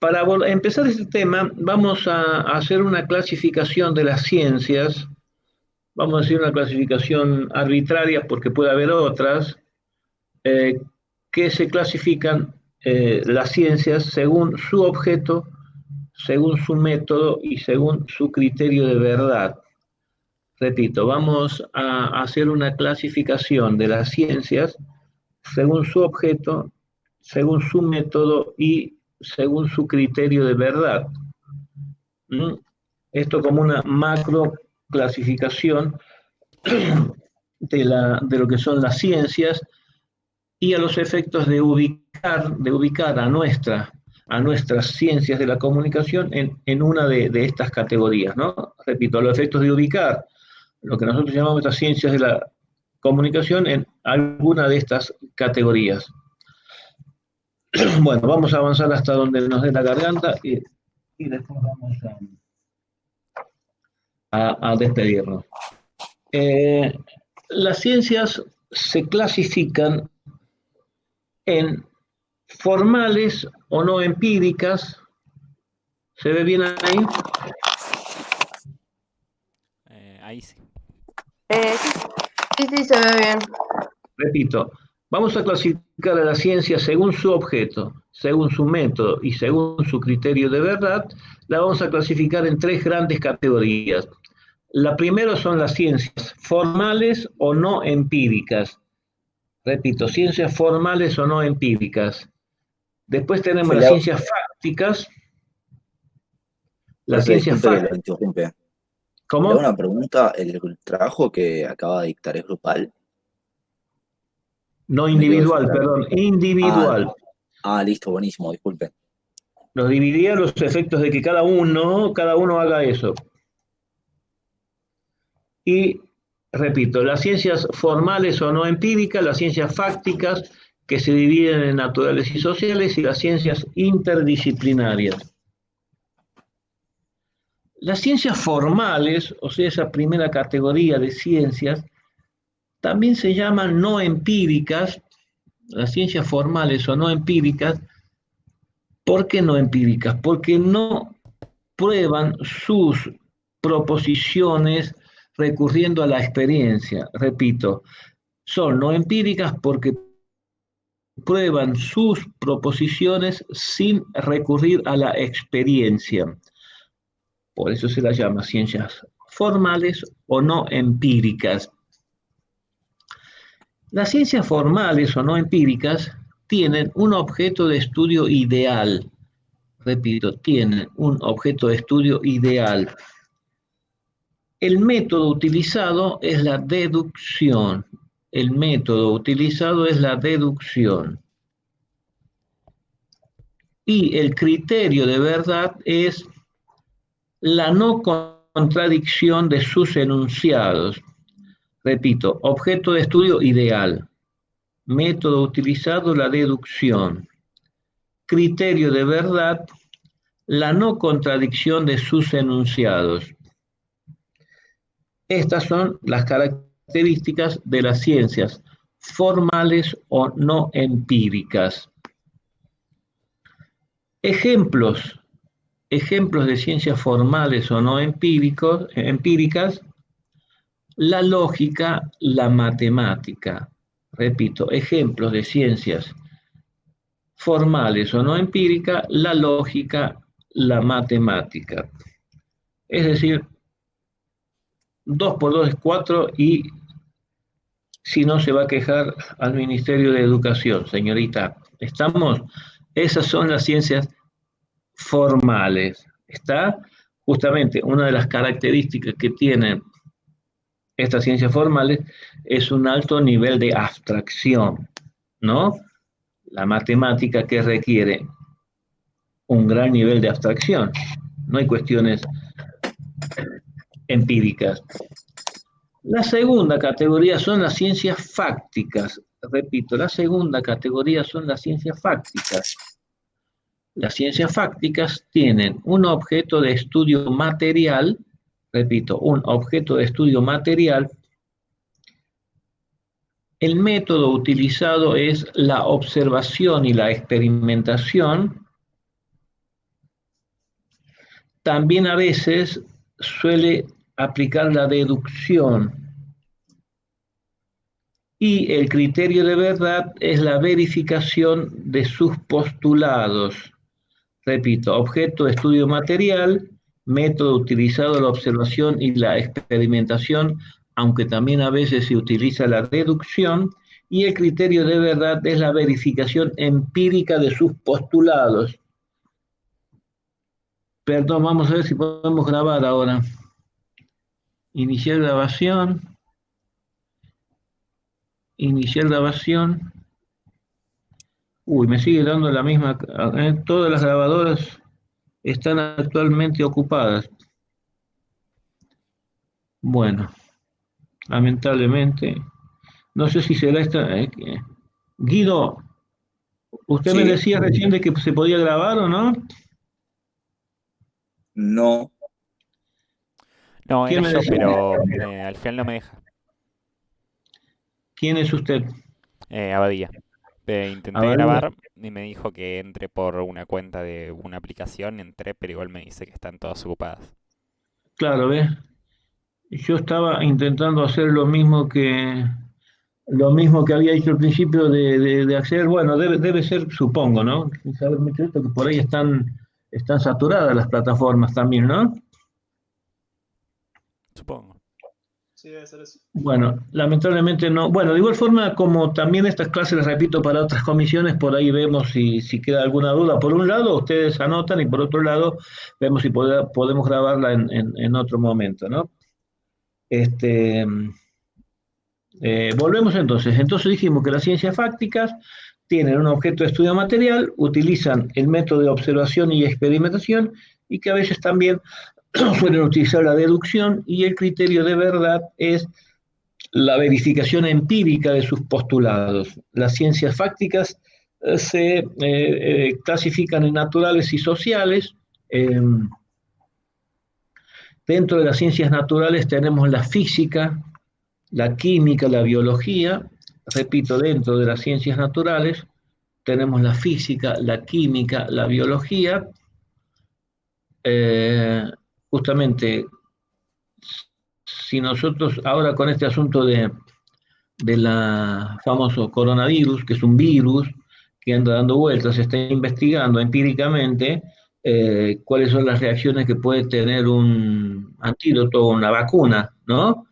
Para empezar este tema, vamos a hacer una clasificación de las ciencias. Vamos a hacer una clasificación arbitraria porque puede haber otras eh, que se clasifican las ciencias según su objeto, según su método y según su criterio de verdad. Repito, vamos a hacer una clasificación de las ciencias según su objeto, según su método y según su criterio de verdad. ¿Mm? Esto como una macro clasificación de lo que son las ciencias y a los efectos de ubicar a nuestras ciencias de la comunicación en una de estas categorías, ¿no? Repito, a los efectos de ubicar lo que nosotros llamamos las ciencias de la comunicación en alguna de estas categorías. Bueno, vamos a avanzar hasta donde nos dé la garganta y después vamos a despedirnos. Eh, las ciencias se clasifican en formales o no empíricas. ¿Se ve bien ahí? Ahí sí. Sí, sí, sí, se ve bien. Repito, vamos a clasificar a la ciencia según su objeto, según su método y según su criterio de verdad. La vamos a clasificar en tres grandes categorías. La primera son las ciencias formales o no empíricas. Repito, ciencias formales o no empíricas. Después tenemos Profe, las ciencias fácticas. Las profe, ciencias disculpe que lo fácticas. interrumpe. Le hago ¿Cómo? una pregunta. ¿El trabajo que acaba de dictar es grupal? No Me quedó eso individual, claro. perdón, Ah, individual. listo, buenísimo, disculpe. Los dividía a los efectos de que cada uno haga eso. Y repito, las ciencias formales o no empíricas, las ciencias fácticas que se dividen en naturales y sociales y las ciencias interdisciplinarias. Las ciencias formales, o sea, esa primera categoría de ciencias, también se llaman no empíricas, las ciencias formales o no empíricas. ¿Por qué no empíricas? Porque no prueban sus proposiciones recurriendo a la experiencia. Repito, son no empíricas porque prueban sus proposiciones sin recurrir a la experiencia. Por eso se las llama ciencias formales o no empíricas. Las ciencias formales o no empíricas tienen un objeto de estudio ideal. Repito, tienen un objeto de estudio ideal. El método utilizado es la deducción. El método utilizado es la deducción. Y el criterio de verdad es la no contradicción de sus enunciados. Repito, objeto de estudio ideal. Método utilizado, la deducción. Criterio de verdad, la no contradicción de sus enunciados. Estas son las características de las ciencias formales o no empíricas. Ejemplos de ciencias formales o no empíricas, la lógica, la matemática. Repito, ejemplos de ciencias formales o no empíricas, la lógica, la matemática. Es decir, 2 por 2 es 4 y si no se va a quejar al Ministerio de Educación, señorita. ¿Estamos? Esas son las ciencias formales. ¿Está? Justamente una de las características que tienen estas ciencias formales es un alto nivel de abstracción, ¿no? La matemática que requiere un gran nivel de abstracción. No hay cuestiones empíricas. La segunda categoría son las ciencias fácticas. Repito, la segunda categoría son las ciencias fácticas. Las ciencias fácticas tienen un objeto de estudio material, repito, un objeto de estudio material. El método utilizado es la observación y la experimentación. también a veces suele aplicar la deducción. Y el criterio de verdad es la verificación de sus postulados. Repito, objeto de estudio material, método utilizado la observación y la experimentación, aunque también a veces se utiliza la deducción, y el criterio de verdad es la verificación empírica de sus postulados. Perdón, vamos a ver si podemos grabar ahora. Iniciar grabación. Iniciar grabación. Uy, me sigue dando la misma. Todas las grabadoras están actualmente ocupadas. Bueno, lamentablemente. No sé si será esta. Guido, usted me Sí, decía recién de que se podía grabar o no. no, No, era ¿Quién me yo, decía? pero al final no me deja. ¿Quién es usted? Abadía. Intenté Abadía. grabar y me dijo que entre por una cuenta de una aplicación, entré, pero igual me dice que están todas ocupadas. Claro, ¿ves? Yo estaba intentando hacer lo mismo que había hecho al principio de acceder. Bueno, debe ser, supongo, ¿no? Sin saber mucho esto, que por ahí están saturadas las plataformas también, ¿no? Supongo. Sí, debe ser eso. Bueno, lamentablemente no. Bueno, de igual forma, como también estas clases las repito para otras comisiones, por ahí vemos si queda alguna duda. Por un lado, ustedes anotan y por otro lado, vemos si podemos grabarla en otro momento, ¿no? Este, volvemos entonces. Entonces dijimos que las ciencias fácticas tienen un objeto de estudio material, utilizan el método de observación y experimentación y que a veces también suelen utilizar la deducción y el criterio de verdad es la verificación empírica de sus postulados. Las ciencias fácticas se clasifican en naturales y sociales. Dentro de las ciencias naturales tenemos la física, la química, la biología. Repito, dentro de las ciencias naturales tenemos la física, la química, la biología. Eh, Justamente, si nosotros ahora con este asunto de la famoso coronavirus, que es un virus que anda dando vueltas, se está investigando empíricamente cuáles son las reacciones que puede tener un antídoto o una vacuna, ¿no?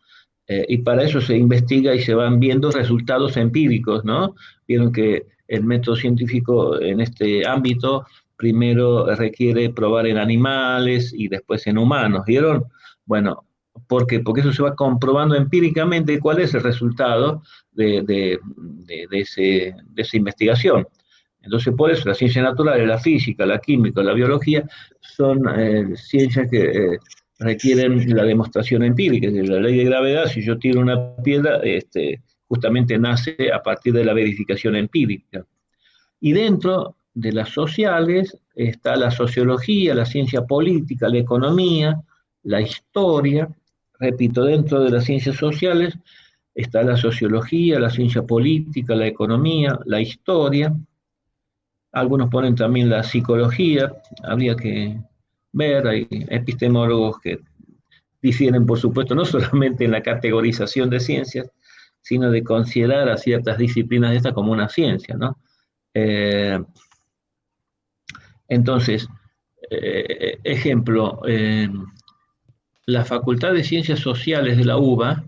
Y para eso se investiga y se van viendo resultados empíricos, ¿no? Vieron que el método científico en este ámbito primero requiere probar en animales y después en humanos, ¿vieron? Bueno, ¿por qué? Porque eso se va comprobando empíricamente cuál es el resultado de esa investigación. Entonces, por eso las ciencias naturales, la física, la química, la biología, son ciencias que requieren la demostración empírica. La ley de gravedad, si yo tiro una piedra, justamente nace a partir de la verificación empírica. Y dentro de las sociales está la sociología, la ciencia política, la economía, la historia. Repito, dentro de las ciencias sociales está la sociología, la ciencia política, la economía, la historia. Algunos ponen también la psicología, habría que ver, hay epistemólogos que difieren, por supuesto, no solamente en la categorización de ciencias, sino de considerar a ciertas disciplinas de esta como una ciencia, ¿no? Eh, entonces, ejemplo, la Facultad de Ciencias Sociales de la UBA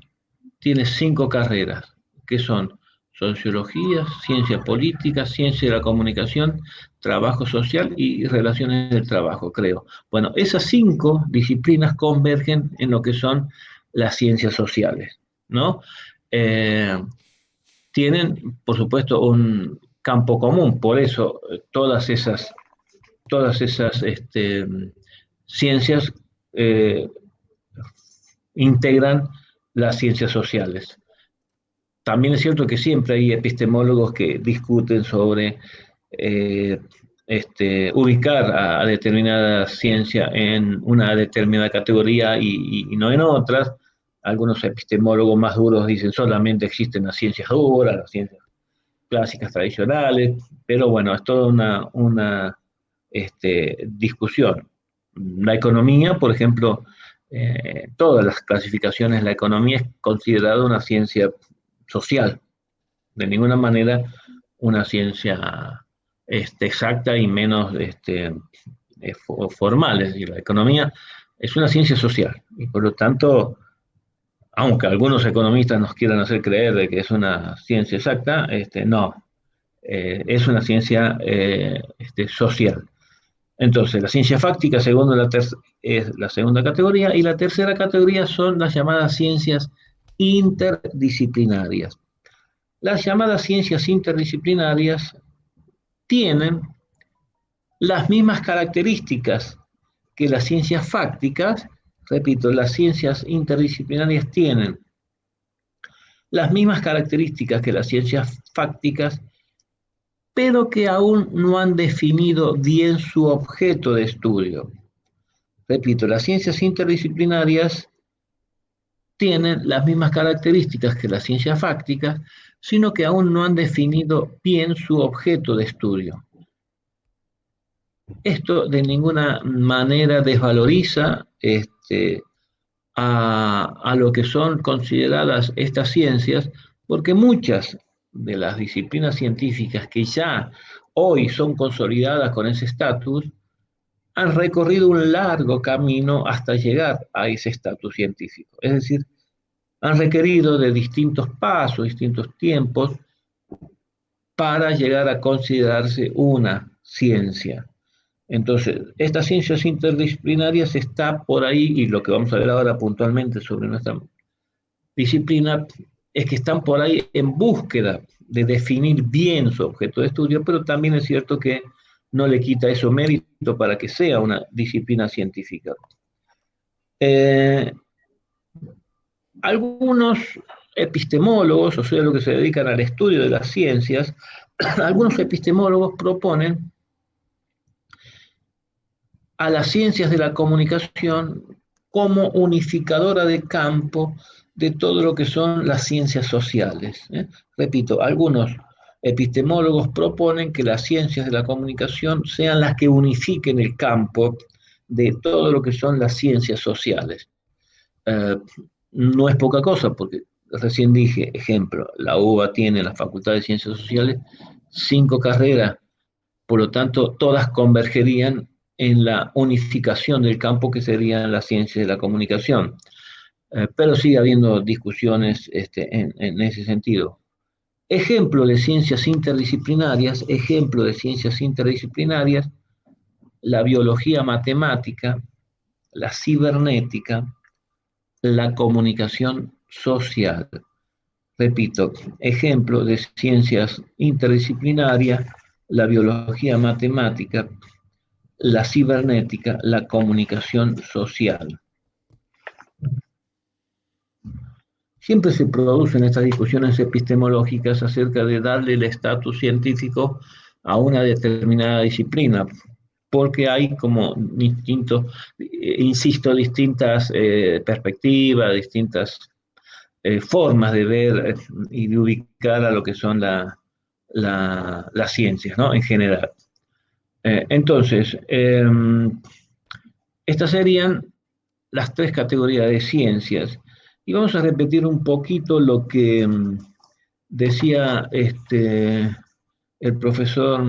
tiene 5 carreras, que son sociología, ciencia política, ciencia de la comunicación, trabajo social y relaciones del trabajo, creo. Bueno, esas 5 disciplinas convergen en lo que son las ciencias sociales, ¿no? Eh, Tienen, por supuesto, un campo común, por eso todas esas ciencias eh, integran las ciencias sociales. También es cierto que siempre hay epistemólogos que discuten sobre eh, ubicar a determinada ciencia en una determinada categoría y no en otras. Algunos epistemólogos más duros dicen solamente existen las ciencias duras, las ciencias clásicas tradicionales, pero bueno, es toda una discusión. La economía, por ejemplo, todas las clasificaciones, la economía es considerada una ciencia social, de ninguna manera una ciencia exacta y menos formal. Es decir, la economía es una ciencia social y por lo tanto, aunque algunos economistas nos quieran hacer creer de que es una ciencia exacta, no, es una ciencia social. Entonces, la ciencia fáctica, es la segunda categoría, y la tercera categoría son las llamadas ciencias interdisciplinarias. Las llamadas ciencias interdisciplinarias tienen las mismas características que las ciencias fácticas. Repito, las ciencias interdisciplinarias tienen las mismas características que las ciencias fácticas, pero que aún no han definido bien su objeto de estudio. Repito, las ciencias interdisciplinarias tienen las mismas características que las ciencias fácticas, sino que aún no han definido bien su objeto de estudio. Esto de ninguna manera desvaloriza a lo que son consideradas estas ciencias, porque muchas de las disciplinas científicas que ya hoy son consolidadas con ese estatus, han recorrido un largo camino hasta llegar a ese estatus científico. Es decir, han requerido de distintos pasos, distintos tiempos, para llegar a considerarse una ciencia. Entonces, estas ciencias interdisciplinarias está por ahí, y lo que vamos a ver ahora puntualmente sobre nuestra disciplina, es que están por ahí en búsqueda de definir bien su objeto de estudio, pero también es cierto que no le quita eso mérito para que sea una disciplina científica. Algunos epistemólogos, o sea, los que se dedican al estudio de las ciencias, algunos epistemólogos proponen a las ciencias de la comunicación como unificadora de campo de todo lo que son las ciencias sociales. Repito, algunos epistemólogos proponen que las ciencias de la comunicación sean las que unifiquen el campo de todo lo que son las ciencias sociales. No es poca cosa, porque recién dije, ejemplo, la UBA tiene la Facultad de Ciencias Sociales 5 carreras, por lo tanto, todas convergerían en la unificación del campo que serían las ciencias de la comunicación. Pero sigue habiendo discusiones en ese sentido. Ejemplo de ciencias interdisciplinarias, la biología matemática, la cibernética, la comunicación social. Repito, ejemplo de ciencias interdisciplinarias, la biología matemática, la cibernética, la comunicación social. Siempre se producen estas discusiones epistemológicas acerca de darle el estatus científico a una determinada disciplina, porque hay como distintas perspectivas, distintas formas de ver y de ubicar a lo que son las ciencias, ¿no? En general. Entonces, estas serían las 3 categorías de ciencias. Y vamos a repetir un poquito lo que decía el profesor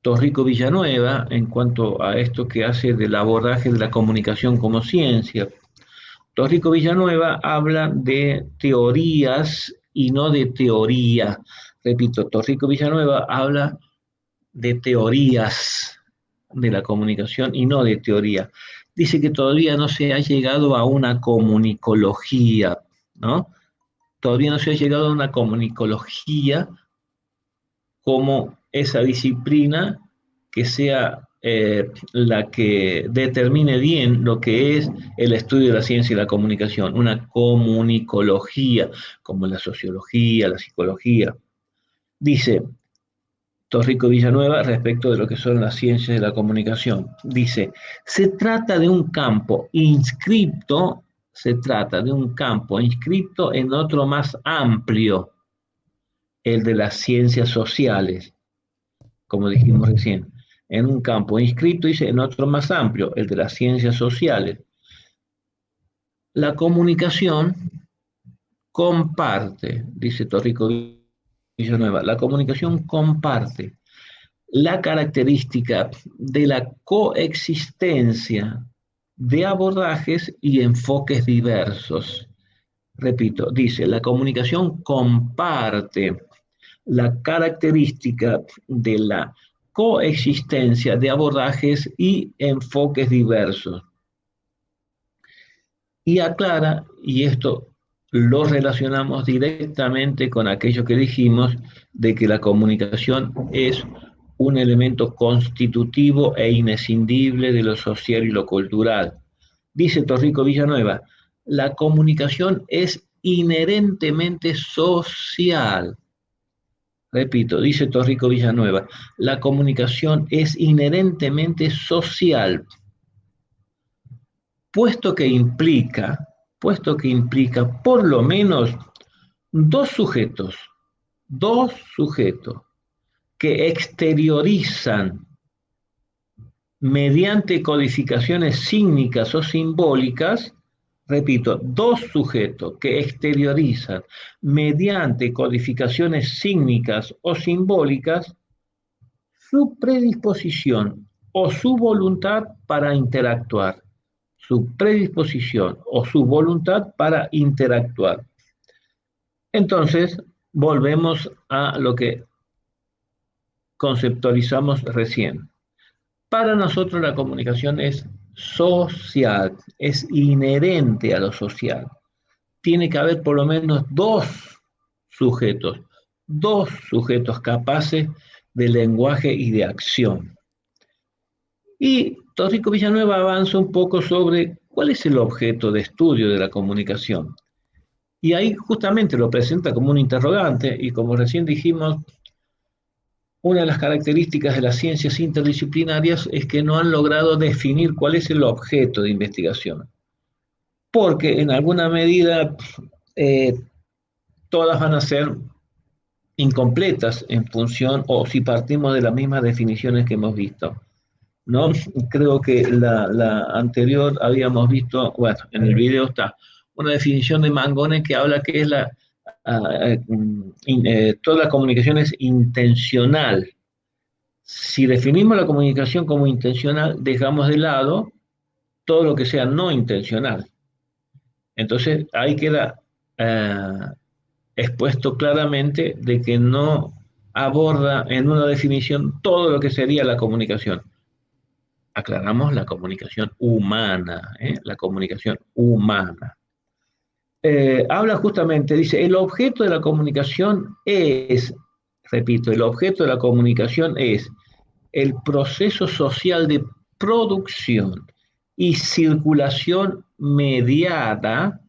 Torrico Villanueva en cuanto a esto que hace del abordaje de la comunicación como ciencia. Torrico Villanueva habla de teorías y no de teoría. Repito, Torrico Villanueva habla de teorías de la comunicación y no de teoría. Dice que todavía no se ha llegado a una comunicología, ¿no? Todavía no se ha llegado a una comunicología como esa disciplina que sea la que determine bien lo que es el estudio de la ciencia y la comunicación, una comunicología, como la sociología, la psicología. Dice Torrico Villanueva respecto de lo que son las ciencias de la comunicación. Dice, se trata de un campo inscripto en otro más amplio, el de las ciencias sociales, como dijimos recién. en un campo inscrito, dice, en otro más amplio, el de las ciencias sociales. La comunicación comparte, dice Torrico Villanueva, la comunicación comparte la característica de la coexistencia de abordajes y enfoques diversos. Repito, dice, la comunicación comparte la característica de la coexistencia de abordajes y enfoques diversos. Y aclara, y esto lo relacionamos directamente con aquello que dijimos, de que la comunicación es un elemento constitutivo e inescindible de lo social y lo cultural. Dice Torrico Villanueva, la comunicación es inherentemente social. Repito, dice Torrico Villanueva, la comunicación es inherentemente social, puesto que implica por lo menos dos sujetos que exteriorizan mediante codificaciones sígnicas o simbólicas, repito, dos sujetos que exteriorizan mediante codificaciones sígnicas o simbólicas su predisposición o su voluntad para interactuar, su predisposición o su voluntad para interactuar. Entonces, volvemos a lo que conceptualizamos recién. Para nosotros la comunicación es social, es inherente a lo social. Tiene que haber por lo menos sujetos, dos sujetos capaces de lenguaje y de acción. Y Torrico Villanueva avanza un poco sobre cuál es el objeto de estudio de la comunicación. Y ahí justamente lo presenta como un interrogante, y como recién dijimos, una de las características de las ciencias interdisciplinarias es que no han logrado definir cuál es el objeto de investigación, porque en alguna medida todas van a ser incompletas en función, o si partimos de las mismas definiciones que hemos visto, ¿no? Creo que la anterior habíamos visto, bueno, en el video está, una definición de Mangone que habla que es toda la comunicación es intencional. Si definimos la comunicación como intencional, dejamos de lado todo lo que sea no intencional. Entonces, ahí queda expuesto claramente de que no aborda en una definición todo lo que sería la comunicación. Aclaramos la comunicación humana, la comunicación humana. Habla justamente, dice, el objeto de la comunicación es, repito, el objeto de la comunicación es el proceso social de producción y circulación mediada,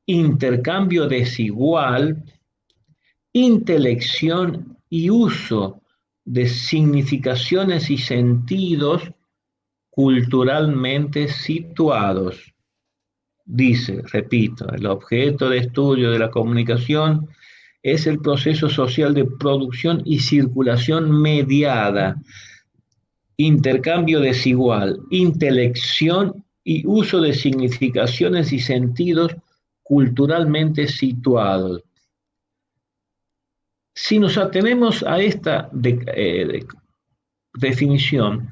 intercambio desigual, intelección y uso de significaciones y sentidos culturalmente situados. Dice, repito, el objeto de estudio de la comunicación es el proceso social de producción y circulación mediada, intercambio desigual, intelección y uso de significaciones y sentidos culturalmente situados. Si nos atenemos a esta definición,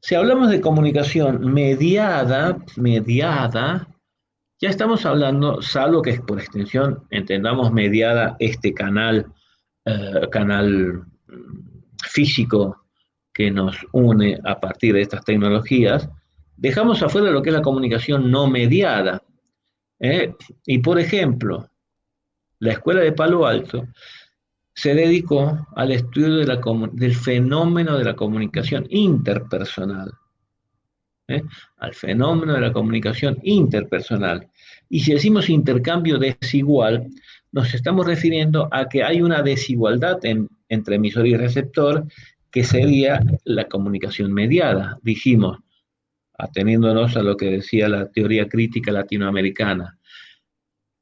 si hablamos de comunicación mediada, ya estamos hablando, salvo que por extensión entendamos mediada este canal físico que nos une a partir de estas tecnologías, dejamos afuera lo que es la comunicación no mediada. Y por ejemplo, la Escuela de Palo Alto se dedicó al estudio del fenómeno de la comunicación interpersonal. Al fenómeno de la comunicación interpersonal. Y si decimos intercambio desigual, nos estamos refiriendo a que hay una desigualdad entre emisor y receptor, que sería la comunicación mediada. Dijimos, ateniéndonos a lo que decía la teoría crítica latinoamericana,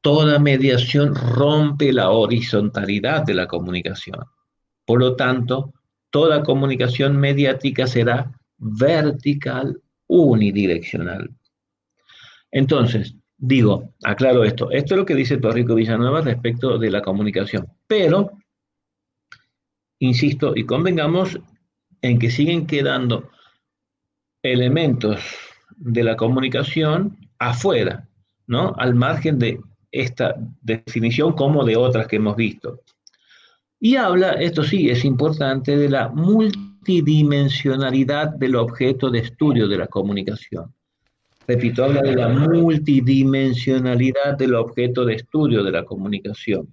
toda mediación rompe la horizontalidad de la comunicación. Por lo tanto, toda comunicación mediática será vertical unidireccional. Entonces, digo, aclaro esto. Esto es lo que dice Torrico Villanueva respecto de la comunicación. Pero, insisto y convengamos en que siguen quedando elementos de la comunicación afuera, ¿no? Al margen de esta definición como de otras que hemos visto. Y habla, esto sí es importante, de la multidimensionalidad del objeto de estudio de la comunicación. Repito, habla de la multidimensionalidad del objeto de estudio de la comunicación.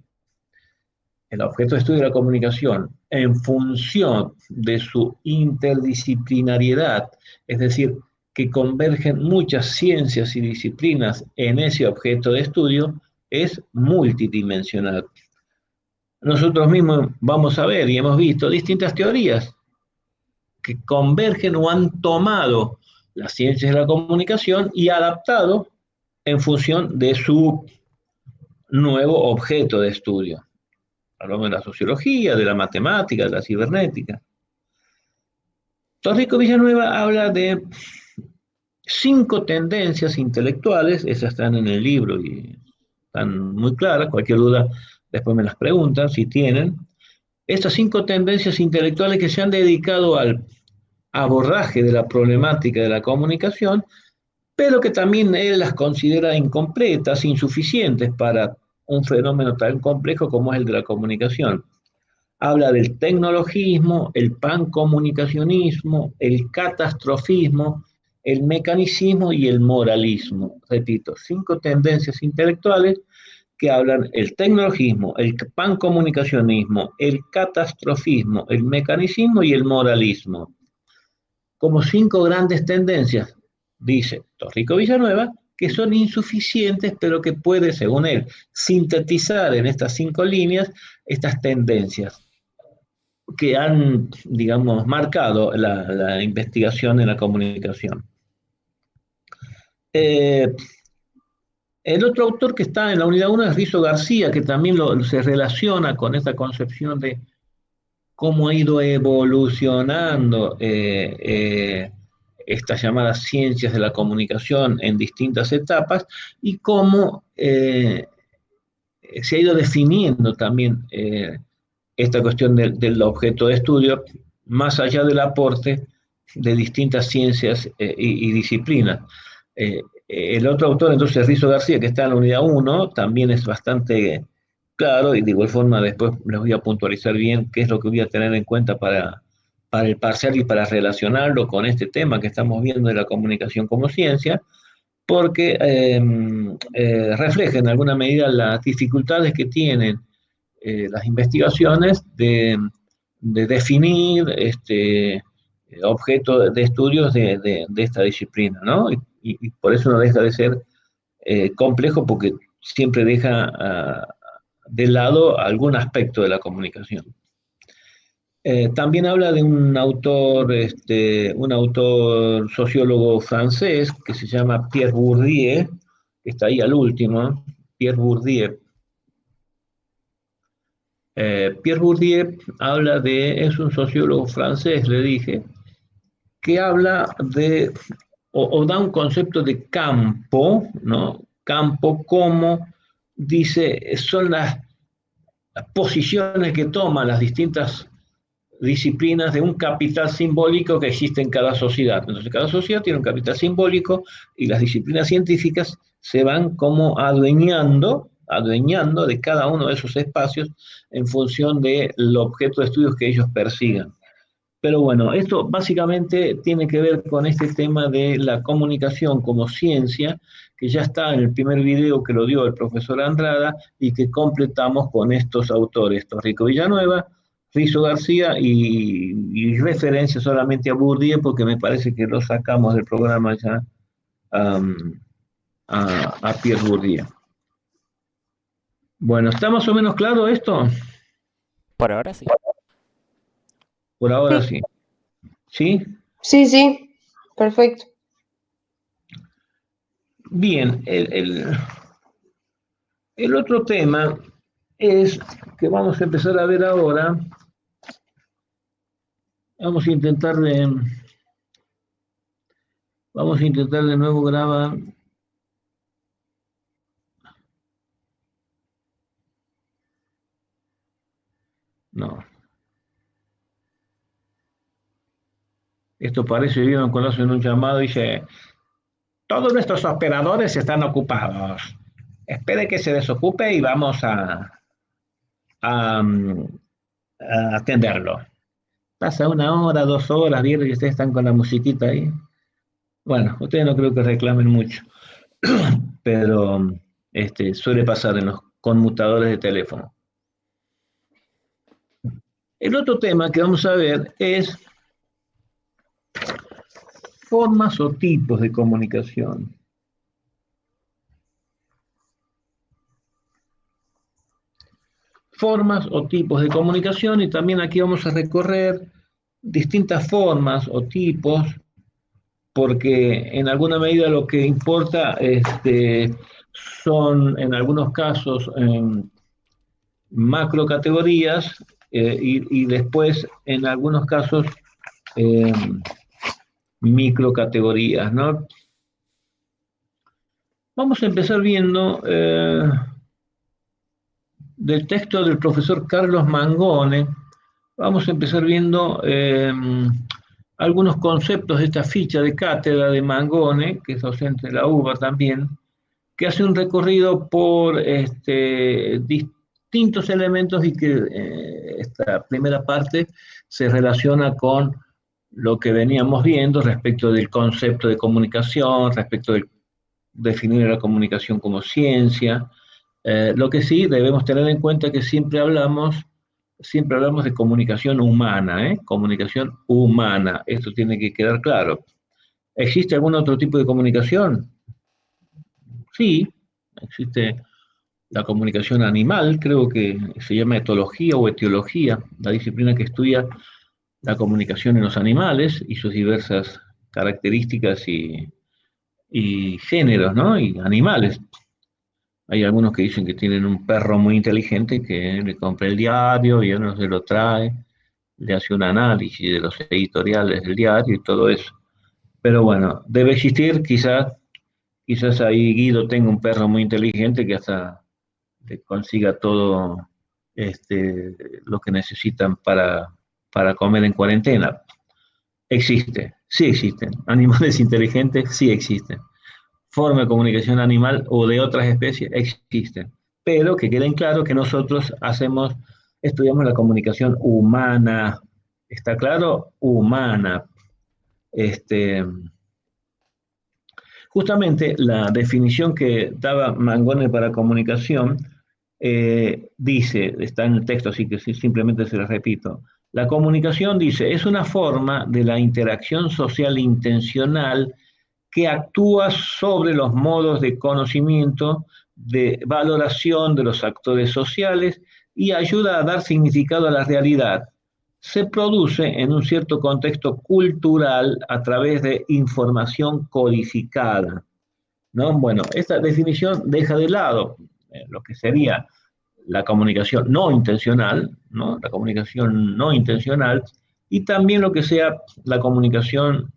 El objeto de estudio de la comunicación, en función de su interdisciplinariedad, es decir, que convergen muchas ciencias y disciplinas en ese objeto de estudio, es multidimensional. Nosotros mismos vamos a ver y hemos visto distintas teorías que convergen o han tomado las ciencias de la comunicación y adaptado en función de su nuevo objeto de estudio. Hablamos de la sociología, de la matemática, de la cibernética. Torrico Villanueva habla de 5 tendencias intelectuales, esas están en el libro y están muy claras, cualquier duda después me las preguntan si tienen. Estas 5 tendencias intelectuales que se han dedicado al abordaje de la problemática de la comunicación, pero que también él las considera incompletas, insuficientes para un fenómeno tan complejo como es el de la comunicación. Habla del tecnologismo, el pancomunicacionismo, el catastrofismo, el mecanicismo y el moralismo. Repito, 5 tendencias intelectuales que hablan el tecnologismo, el pancomunicacionismo, el catastrofismo, el mecanicismo y el moralismo. Como 5 grandes tendencias, dice Torrico Villanueva, que son insuficientes, pero que puede, según él, sintetizar en estas 5 líneas estas tendencias que han, digamos, marcado la investigación en la comunicación. El otro autor que está en la unidad 1 es Rizo García, que también se relaciona con esta concepción de cómo ha ido evolucionando estas llamadas ciencias de la comunicación en distintas etapas y cómo se ha ido definiendo también esta cuestión del objeto de estudio, más allá del aporte de distintas ciencias y disciplinas. El otro autor, entonces, Rizo García, que está en la unidad 1, también es bastante claro, y de igual forma después les voy a puntualizar bien qué es lo que voy a tener en cuenta para el parcial y para relacionarlo con este tema que estamos viendo de la comunicación como ciencia, porque refleja en alguna medida las dificultades que tienen las investigaciones de definir objetos de estudios de esta disciplina, ¿no? Y por eso no deja de ser complejo porque siempre deja de lado algún aspecto de la comunicación. También habla de un autor sociólogo francés que se llama Pierre Bourdieu, que está ahí al último, Pierre Bourdieu. Pierre Bourdieu es un sociólogo francés, le dije, que habla de, o da un concepto de campo, ¿no? Campo como, dice, son las posiciones que toman las distintas disciplinas de un capital simbólico que existe en cada sociedad. Entonces, cada sociedad tiene un capital simbólico y las disciplinas científicas se van como adueñando de cada uno de esos espacios en función del objeto de estudios que ellos persigan. Pero bueno, esto básicamente tiene que ver con este tema de la comunicación como ciencia, que ya está en el primer video que lo dio el profesor Andrada y que completamos con estos autores, Torrico Villanueva, Rizo García y referencia solamente a Bourdieu porque me parece que lo sacamos del programa ya a Pierre Bourdieu. Bueno, ¿está más o menos claro esto? Por ahora sí. Por ahora sí. ¿Sí? Sí, sí, perfecto. Bien, el otro tema es que vamos a empezar a ver ahora Vamos a intentar de nuevo grabar. No. Esto parece, vieron cuando hacen un llamado y dice, todos nuestros operadores están ocupados. Espere que se desocupe y vamos a, a atenderlo. Pasa 1 hora, 2 horas, vieron que ustedes están con la musiquita ahí. Bueno, ustedes no creo que reclamen mucho, pero suele pasar en los conmutadores de teléfono. El otro tema que vamos a ver es formas o tipos de comunicación. Formas o tipos de comunicación, y también aquí vamos a recorrer distintas formas o tipos, porque en alguna medida lo que importa son en algunos casos macro categorías y después en algunos casos eh, micro categorías, ¿no? Vamos a empezar viendo del texto del profesor Carlos Mangone. Vamos a empezar viendo algunos conceptos de esta ficha de cátedra de Mangone, que es docente de la UBA también, que hace un recorrido por distintos elementos y que esta primera parte se relaciona con lo que veníamos viendo respecto del concepto de comunicación, respecto de definir la comunicación como ciencia. Lo que sí debemos tener en cuenta que siempre hablamos de comunicación humana, ¿eh? Comunicación humana, esto tiene que quedar claro. ¿Existe algún otro tipo de comunicación? Sí, existe la comunicación animal, creo que se llama etología o etiología, la disciplina que estudia la comunicación en los animales y sus diversas características y géneros, ¿no? Y animales. Hay algunos que dicen que tienen un perro muy inteligente que le compra el diario y uno se lo trae, le hace un análisis de los editoriales del diario y todo eso. Pero bueno, debe existir, quizás ahí Guido tenga un perro muy inteligente que hasta le consiga todo lo que necesitan para comer en cuarentena. Existe, sí existen. Animales inteligentes sí existen. Forma de comunicación animal o de otras especies existen. Pero que queden claro que nosotros estudiamos la comunicación humana. ¿Está claro? Humana. Este, Justamente la definición que daba Mangone para comunicación dice, está en el texto, así que simplemente se lo repito. La comunicación, dice, es una forma de la interacción social intencional que actúa sobre los modos de conocimiento, de valoración de los actores sociales y ayuda a dar significado a la realidad. Se produce en un cierto contexto cultural a través de información codificada, ¿no? Bueno, esta definición deja de lado lo que sería la comunicación no intencional, ¿no? La comunicación no intencional, y también lo que sea la comunicación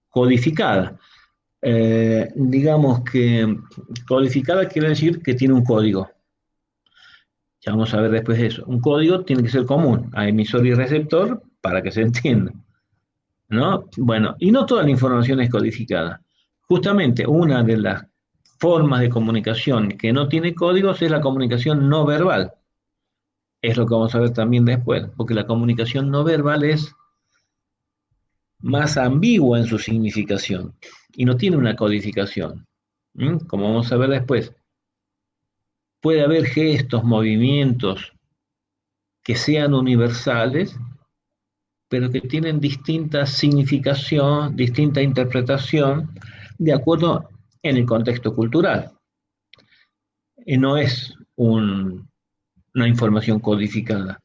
codificada. Digamos que codificada quiere decir que tiene un código. Ya vamos a ver después de eso. Un código tiene que ser común a emisor y receptor para que se entienda, ¿no? Bueno, y no toda la información es codificada. Justamente una de las formas de comunicación que no tiene códigos es la comunicación no verbal. Es lo que vamos a ver también después, porque la comunicación no verbal es más ambigua en su significación y no tiene una codificación. Como vamos a ver después, puede haber gestos, movimientos que sean universales, pero que tienen distinta significación, distinta interpretación, de acuerdo en el contexto cultural. Y no es una información codificada.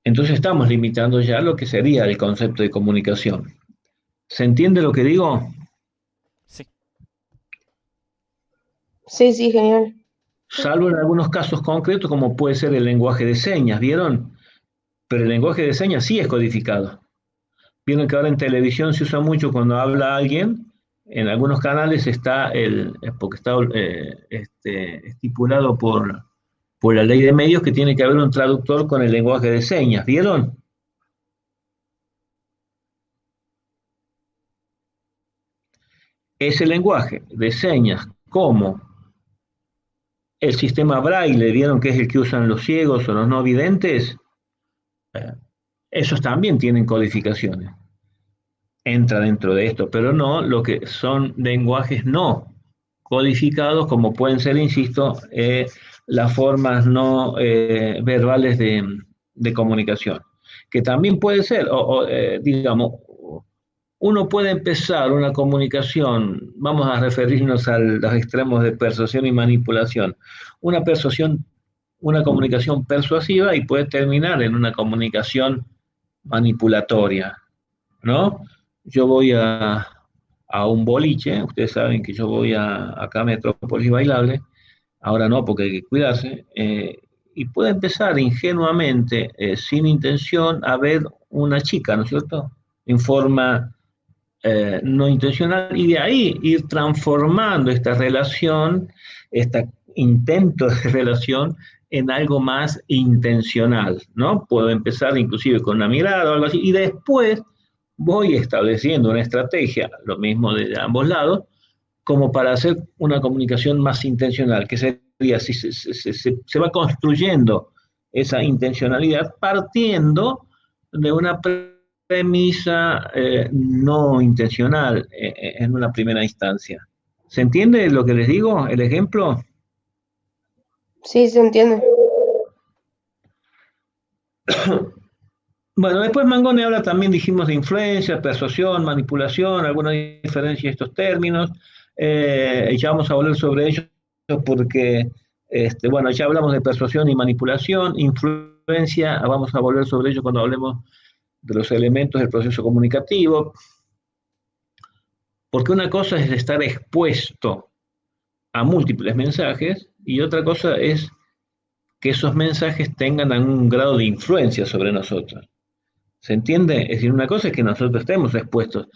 Entonces estamos limitando ya lo que sería el concepto de comunicación. ¿Se entiende lo que digo? Sí. Sí, sí, genial. Salvo en algunos casos concretos, como puede ser el lenguaje de señas, ¿vieron? pero el lenguaje de señas sí es codificado. Vieron que ahora en televisión se usa mucho cuando habla alguien, en algunos canales está porque está estipulado por la ley de medios que tiene que haber un traductor con el lenguaje de señas, ¿vieron? Ese lenguaje de señas, como el sistema Braille, ¿vieron que es el que usan los ciegos o los no videntes? Eh, Esos también tienen codificaciones. Entra dentro de esto, pero no lo que son lenguajes no codificados, como pueden ser, insisto, las formas no verbales de comunicación, que también puede ser, digamos, uno puede empezar una comunicación, vamos a referirnos a los extremos de persuasión y manipulación, una persuasión, una comunicación persuasiva y puede terminar en una comunicación manipulatoria, ¿no? Yo voy a un boliche, ustedes saben que yo voy acá a Metrópolis Bailable, ahora no porque hay que cuidarse, y puede empezar ingenuamente, sin intención, a ver una chica, ¿no es cierto? En forma no intencional, y de ahí ir transformando esta relación, este intento de relación, en algo más intencional, ¿no? Puedo empezar inclusive con una mirada o algo así, y después voy estableciendo una estrategia, lo mismo de ambos lados, como para hacer una comunicación más intencional, que sería, si se va construyendo esa intencionalidad partiendo de una premisa no intencional en una primera instancia. ¿Se entiende lo que les digo? El ejemplo. Sí, se entiende. Bueno, después Mangone habla también, dijimos, de influencia, persuasión, manipulación, alguna diferencia de estos términos. Ya vamos a volver sobre ello porque, bueno, ya hablamos de persuasión y manipulación, influencia, vamos a volver sobre ello cuando hablemos de los elementos del proceso comunicativo, porque una cosa es estar expuesto a múltiples mensajes y otra cosa es que esos mensajes tengan algún grado de influencia sobre nosotros. ¿Se entiende? Es decir, una cosa es que nosotros estemos expuestos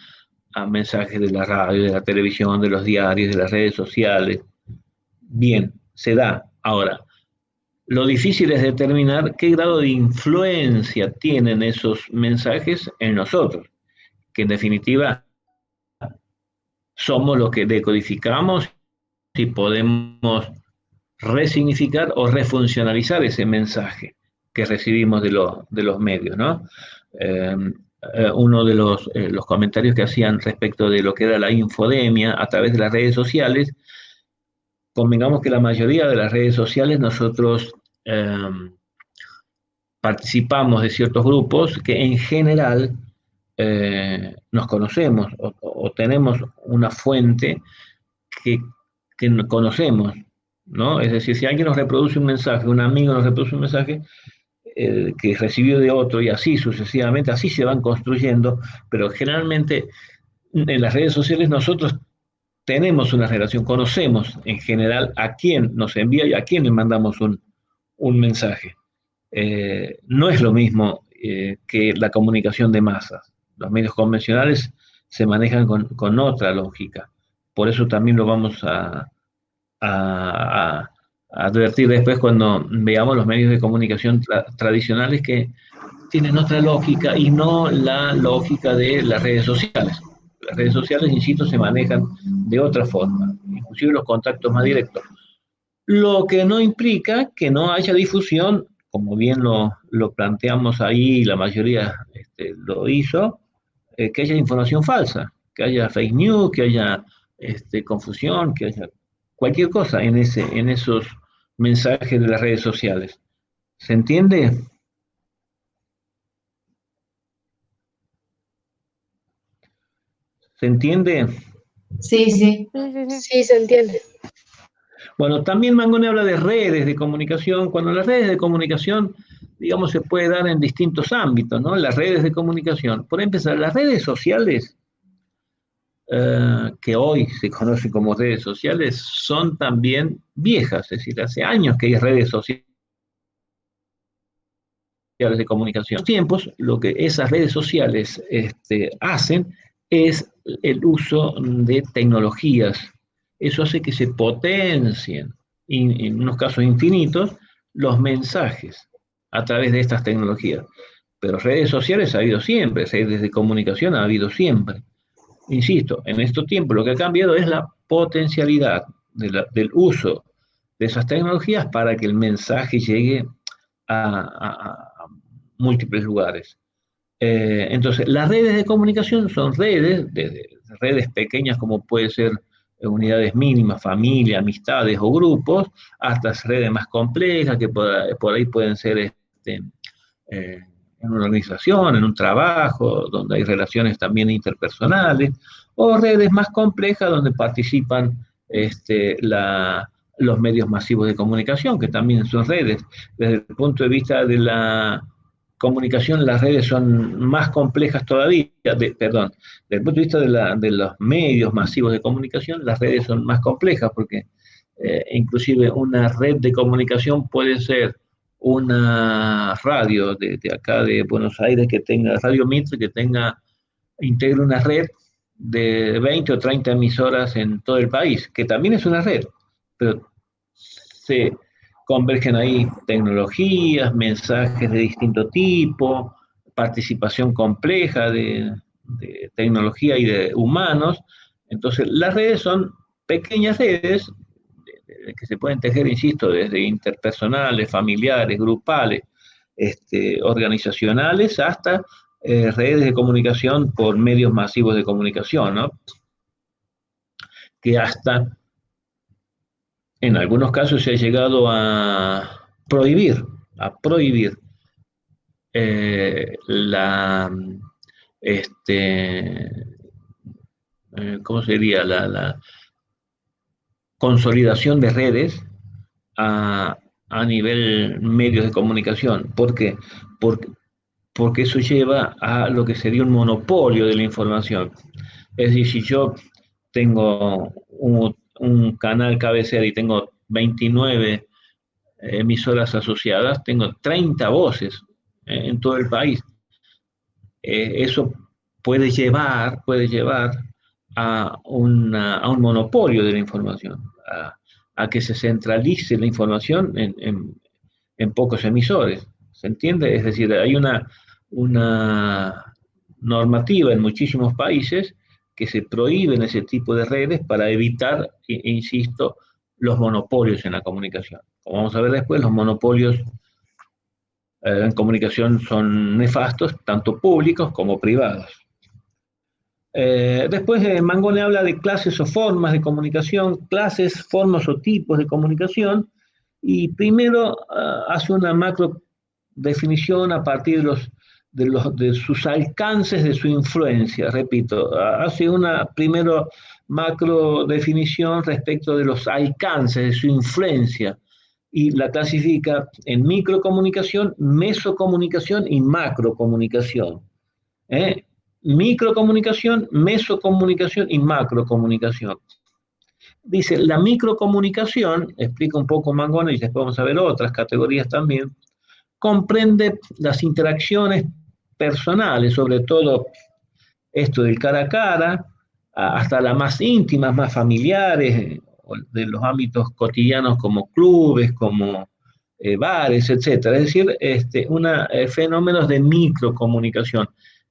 a mensajes de la radio, de la televisión, de los diarios, de las redes sociales. Bien, se da. Ahora, lo difícil es determinar qué grado de influencia tienen esos mensajes en nosotros, que en definitiva somos los que decodificamos y podemos resignificar o refuncionalizar ese mensaje que recibimos de los medios, ¿no? Eh, Uno de los comentarios que hacían respecto de lo que era la infodemia a través de las redes sociales, convengamos que la mayoría de las redes sociales nosotros participamos de ciertos grupos que en general nos conocemos o tenemos una fuente que, que conocemos, ¿no? Es decir, si alguien nos reproduce un mensaje, un amigo nos reproduce un mensaje que recibió de otro y así sucesivamente, así se van construyendo, pero generalmente en las redes sociales nosotros tenemos una relación, conocemos en general a quién nos envía y a quién le mandamos un mensaje. No es lo mismo que la comunicación de masas. Los medios convencionales se manejan con otra lógica. Por eso también lo vamos a advertir después cuando veamos los medios de comunicación tradicionales que tienen otra lógica y no la lógica de las redes sociales. Las redes sociales, insisto, se manejan de otra forma, inclusive los contactos más directos. Lo que no implica que no haya difusión, como bien lo planteamos ahí, la mayoría lo hizo, que haya información falsa, que haya fake news, que haya confusión, que haya cualquier cosa en esos mensajes de las redes sociales. ¿Se entiende? ¿Se entiende? Sí, sí. Sí, se entiende. Bueno, también Mangone habla de redes de comunicación, cuando las redes de comunicación, digamos, se puede dar en distintos ámbitos, ¿no? Las redes de comunicación. Por empezar, las redes sociales, que hoy se conocen como redes sociales, son también viejas, es decir, hace años que hay redes sociales de comunicación. En los tiempos, lo que esas redes sociales hacen es el uso de tecnologías. Eso hace que se potencien, en unos casos infinitos, los mensajes a través de estas tecnologías. Pero redes sociales ha habido siempre, redes de comunicación ha habido siempre. Insisto, en estos tiempos lo que ha cambiado es la potencialidad del uso de esas tecnologías para que el mensaje llegue a múltiples lugares. Entonces, las redes de comunicación son redes, desde redes pequeñas como puede ser unidades mínimas, familia, amistades o grupos, hasta redes más complejas que por ahí pueden ser en una organización, en un trabajo, donde hay relaciones también interpersonales, o redes más complejas donde participan los medios masivos de comunicación, que también son redes. Desde el punto de vista de la comunicación, las redes son más complejas todavía, perdón, desde el punto de vista de los medios masivos de comunicación, las redes son más complejas porque inclusive una red de comunicación puede ser una radio de acá de Buenos Aires que tenga, Radio Mitre, que integre una red de 20 o 30 emisoras en todo el país, que también es una red, pero se convergen ahí tecnologías, mensajes de distinto tipo, participación compleja de tecnología y de humanos. Entonces, las redes son pequeñas redes que se pueden tejer, insisto, desde interpersonales, familiares, grupales, organizacionales, hasta redes de comunicación por medios masivos de comunicación, ¿no? Que hasta en algunos casos se ha llegado a prohibir la, ¿cómo sería? La consolidación de redes a nivel medios de comunicación. ¿Por qué? Porque eso lleva a lo que sería un monopolio de la información. Es decir, si yo tengo un canal cabecera y tengo 29 emisoras asociadas, tengo 30 voces en todo el país. Eso puede llevar a un monopolio de la información, a que se centralice la información en pocos emisores. ¿Se entiende? Es decir, hay una normativa en muchísimos países que se prohíben ese tipo de redes para evitar, insisto, los monopolios en la comunicación. Como vamos a ver después, los monopolios en comunicación son nefastos, tanto públicos como privados. Después Mangone habla de clases o formas de comunicación, clases, formas o tipos de comunicación, y primero hace una macro definición a partir de sus alcances, de su influencia. Repito, hace una primero macro definición respecto de los alcances, de su influencia, y la clasifica en microcomunicación, mesocomunicación y macrocomunicación. Microcomunicación, mesocomunicación y macrocomunicación. Dice, la microcomunicación, explica un poco Mangone y después vamos a ver otras categorías también, comprende las interacciones personales, sobre todo esto del cara a cara, hasta las más íntimas, más familiares, de los ámbitos cotidianos como clubes, como bares, etcétera. Es decir, fenómenos de microcomunicación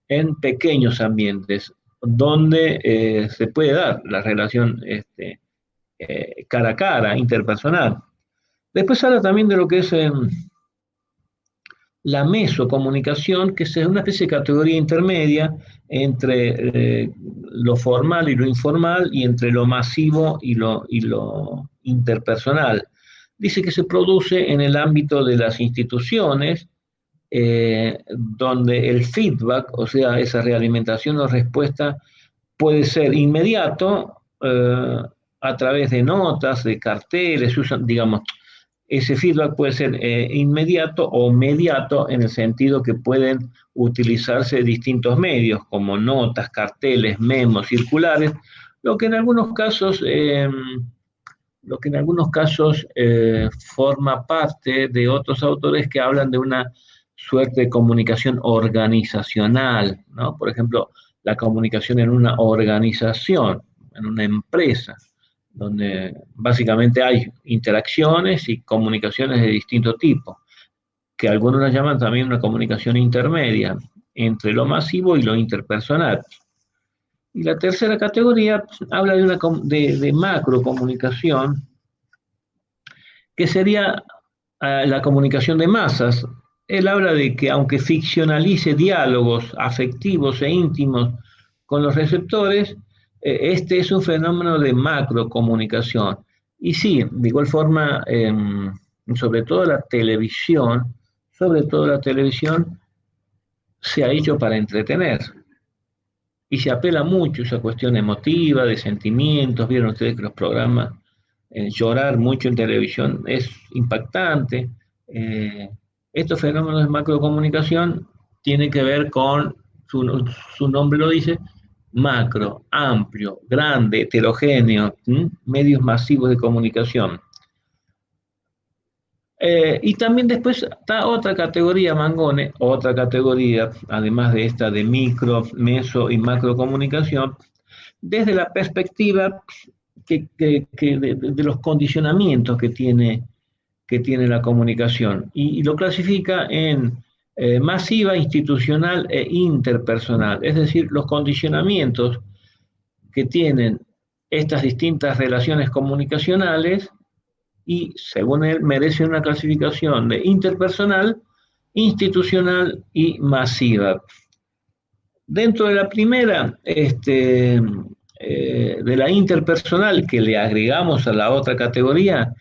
en pequeños ambientes donde se puede dar la relación cara a cara, interpersonal. Después habla también de lo que es la mesocomunicación, que es una especie de categoría intermedia entre lo formal y lo informal, y entre lo masivo y lo interpersonal. Dice que se produce en el ámbito de las instituciones, donde el feedback, o sea, esa realimentación o respuesta, puede ser inmediato, a través de notas, de carteles, se usan, digamos, ese feedback puede ser inmediato o mediato, en el sentido que pueden utilizarse distintos medios, como notas, carteles, memos, circulares, lo que en algunos casos, forma parte de otros autores que hablan de una suerte de comunicación organizacional, ¿no? Por ejemplo, la comunicación en una organización, en una empresa, donde básicamente hay interacciones y comunicaciones de distinto tipo, que algunos la llaman también una comunicación intermedia entre lo masivo y lo interpersonal. Y la tercera categoría habla de macro comunicación, que sería la comunicación de masas. Él habla de que aunque ficcionalice diálogos afectivos e íntimos con los receptores, este es un fenómeno de macrocomunicación. Y sí, de igual forma, sobre todo la televisión se ha hecho para entretener. Y se apela mucho a esa cuestión emotiva, de sentimientos. Vieron ustedes que los programas, llorar mucho en televisión es impactante. Eh, Estos fenómenos de macrocomunicación tienen que ver con, su nombre lo dice, macro, amplio, grande, heterogéneo, medios masivos de comunicación. Y también después está otra categoría, Mangone, otra categoría, además de esta de micro, meso y macro comunicación, desde la perspectiva de los condicionamientos que tiene la comunicación. Y lo clasifica en masiva, institucional e interpersonal, es decir, los condicionamientos que tienen estas distintas relaciones comunicacionales y, según él, merece una clasificación de interpersonal, institucional y masiva. Dentro de la primera, de la interpersonal, que le agregamos a la otra categoría,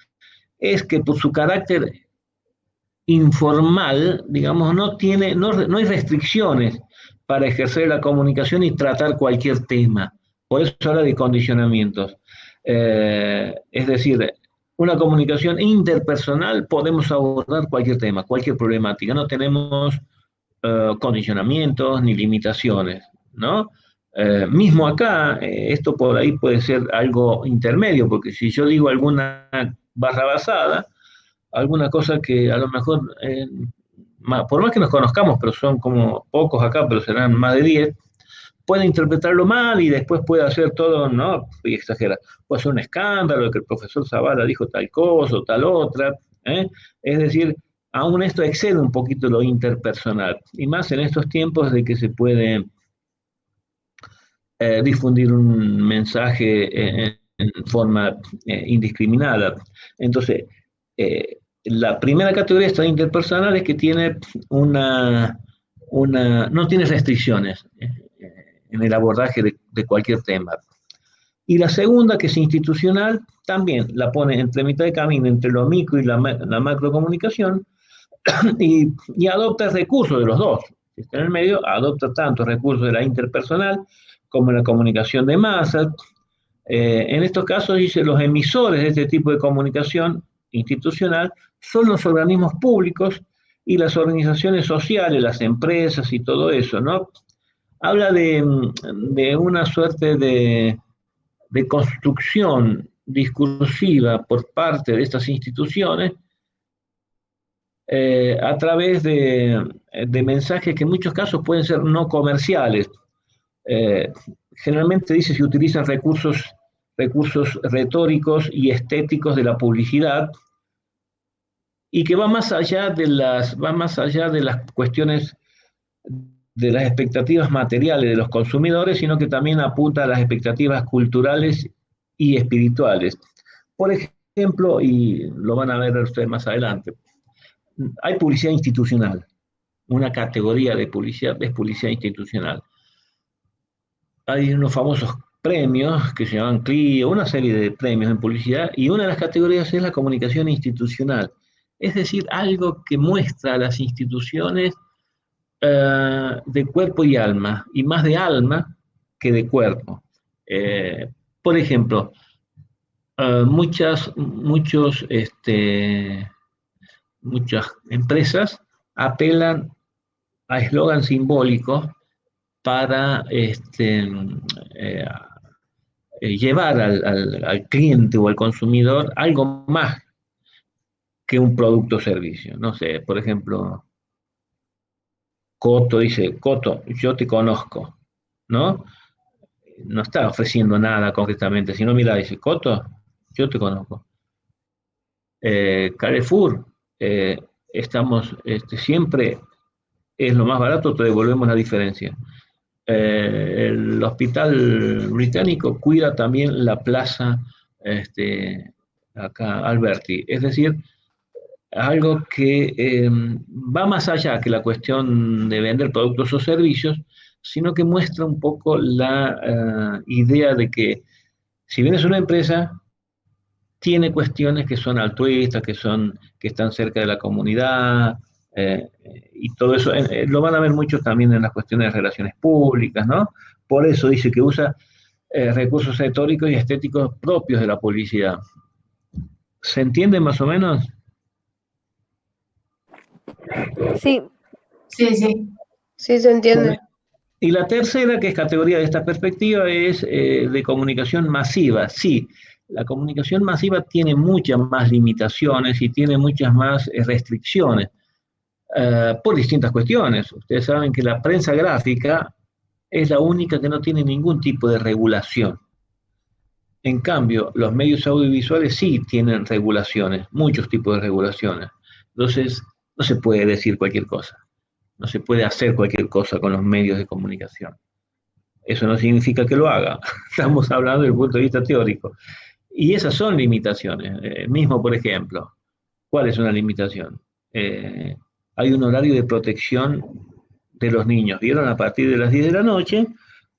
es que por su carácter informal, digamos, no hay restricciones para ejercer la comunicación y tratar cualquier tema. Por eso habla de condicionamientos. Es decir, una comunicación interpersonal podemos abordar cualquier tema, cualquier problemática. No tenemos condicionamientos ni limitaciones, ¿no? Mismo acá, esto por ahí puede ser algo intermedio, porque si yo digo alguna barra basada, alguna cosa que a lo mejor, por más que nos conozcamos, pero son como pocos acá, pero serán más de 10, puede interpretarlo mal y después puede hacer todo, no, y exagera, puede ser un escándalo, que el profesor Zavala dijo tal cosa o tal otra, ¿eh? Es decir, aún esto excede un poquito lo interpersonal, y más en estos tiempos de que se puede difundir un mensaje en forma indiscriminada. Entonces, la primera categoría está interpersonal, es que tiene no tiene restricciones en el abordaje de cualquier tema. Y la segunda, que es institucional, también la pone entre mitad de camino entre lo micro y la macrocomunicación, y adopta recursos de los dos. Si está en el medio, adopta tanto recursos de la interpersonal como la comunicación de masas. En estos casos, dice, los emisores de este tipo de comunicación institucional son los organismos públicos y las organizaciones sociales, las empresas y todo eso, ¿no? Habla de una suerte de construcción discursiva por parte de estas instituciones a través de mensajes que en muchos casos pueden ser no comerciales. Generalmente dice se utilizan recursos retóricos y estéticos de la publicidad y que va más allá de las cuestiones de las expectativas materiales de los consumidores, sino que también apunta a las expectativas culturales y espirituales. Por ejemplo, y lo van a ver ustedes más adelante, hay publicidad institucional. Una categoría de publicidad es publicidad institucional. Hay unos famosos premios que se llaman Clio, una serie de premios en publicidad, y una de las categorías es la comunicación institucional. Es decir, algo que muestra a las instituciones de cuerpo y alma, y más de alma que de cuerpo. Por ejemplo, muchas empresas apelan a eslogans simbólicos para llevar al cliente o al consumidor algo más que un producto o servicio. No sé, por ejemplo, Coto dice, Coto, yo te conozco, ¿no? No está ofreciendo nada concretamente, sino mira, dice, Coto, yo te conozco. Carrefour, estamos, siempre es lo más barato, te devolvemos la diferencia. El hospital británico cuida también la plaza, acá, Alberti. Es decir, algo que va más allá que la cuestión de vender productos o servicios, sino que muestra un poco la idea de que si bien es una empresa, tiene cuestiones que son altruistas, que están cerca de la comunidad, y todo eso lo van a ver mucho también en las cuestiones de relaciones públicas, ¿no? Por eso dice que usa recursos retóricos y estéticos propios de la publicidad. ¿Se entiende más o menos? Sí. Sí, sí. Sí, se entiende. Y la tercera, que es categoría de esta perspectiva, es de comunicación masiva. Sí, la comunicación masiva tiene muchas más limitaciones y tiene muchas más restricciones, por distintas cuestiones. Ustedes saben que la prensa gráfica es la única que no tiene ningún tipo de regulación. En cambio, los medios audiovisuales sí tienen regulaciones, muchos tipos de regulaciones. Entonces, no se puede decir cualquier cosa, no se puede hacer cualquier cosa con los medios de comunicación. Eso no significa que lo haga, estamos hablando desde el punto de vista teórico. Y esas son limitaciones. Mismo, por ejemplo, ¿cuál es una limitación? Hay un horario de protección de los niños. ¿Vieron? A partir de las 10 de la noche,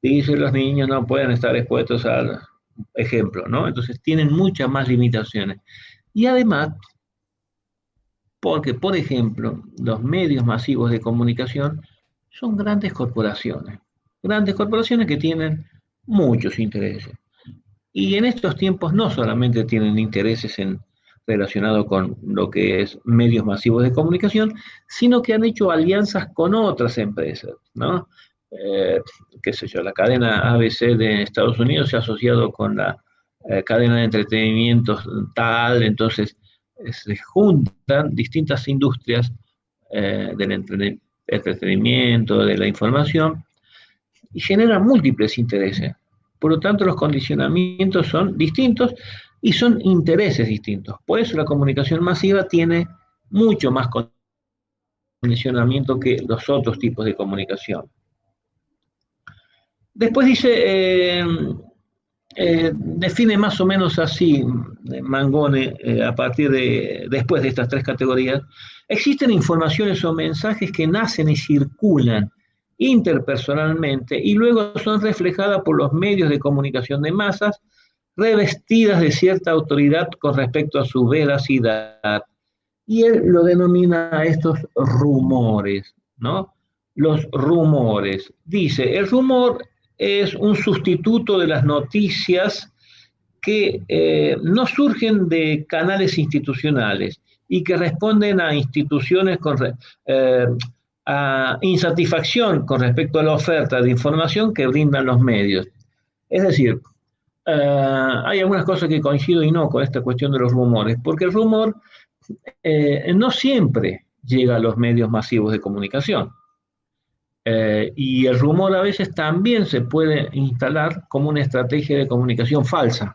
dicen los niños no pueden estar expuestos al ejemplo, ¿no? Entonces tienen muchas más limitaciones. Y además, porque, por ejemplo, los medios masivos de comunicación son grandes corporaciones que tienen muchos intereses. Y en estos tiempos no solamente tienen intereses relacionados con lo que es medios masivos de comunicación, sino que han hecho alianzas con otras empresas, ¿no? Qué sé yo, la cadena ABC de Estados Unidos se ha asociado con la cadena de entretenimiento tal, entonces se juntan distintas industrias del entretenimiento, de la información, y generan múltiples intereses. Por lo tanto, los condicionamientos son distintos y son intereses distintos. Por eso la comunicación masiva tiene mucho más condicionamiento que los otros tipos de comunicación. Después dice, define más o menos así Mangone, después de estas tres categorías: existen informaciones o mensajes que nacen y circulan interpersonalmente y luego son reflejadas por los medios de comunicación de masas, revestidas de cierta autoridad con respecto a su veracidad. Y él lo denomina a estos rumores, ¿no? Los rumores. Dice, el rumor es un sustituto de las noticias que no surgen de canales institucionales y que responden a instituciones a insatisfacción con respecto a la oferta de información que brindan los medios. Es decir, hay algunas cosas que coincido y no con esta cuestión de los rumores, porque el rumor no siempre llega a los medios masivos de comunicación. Y el rumor a veces también se puede instalar como una estrategia de comunicación falsa.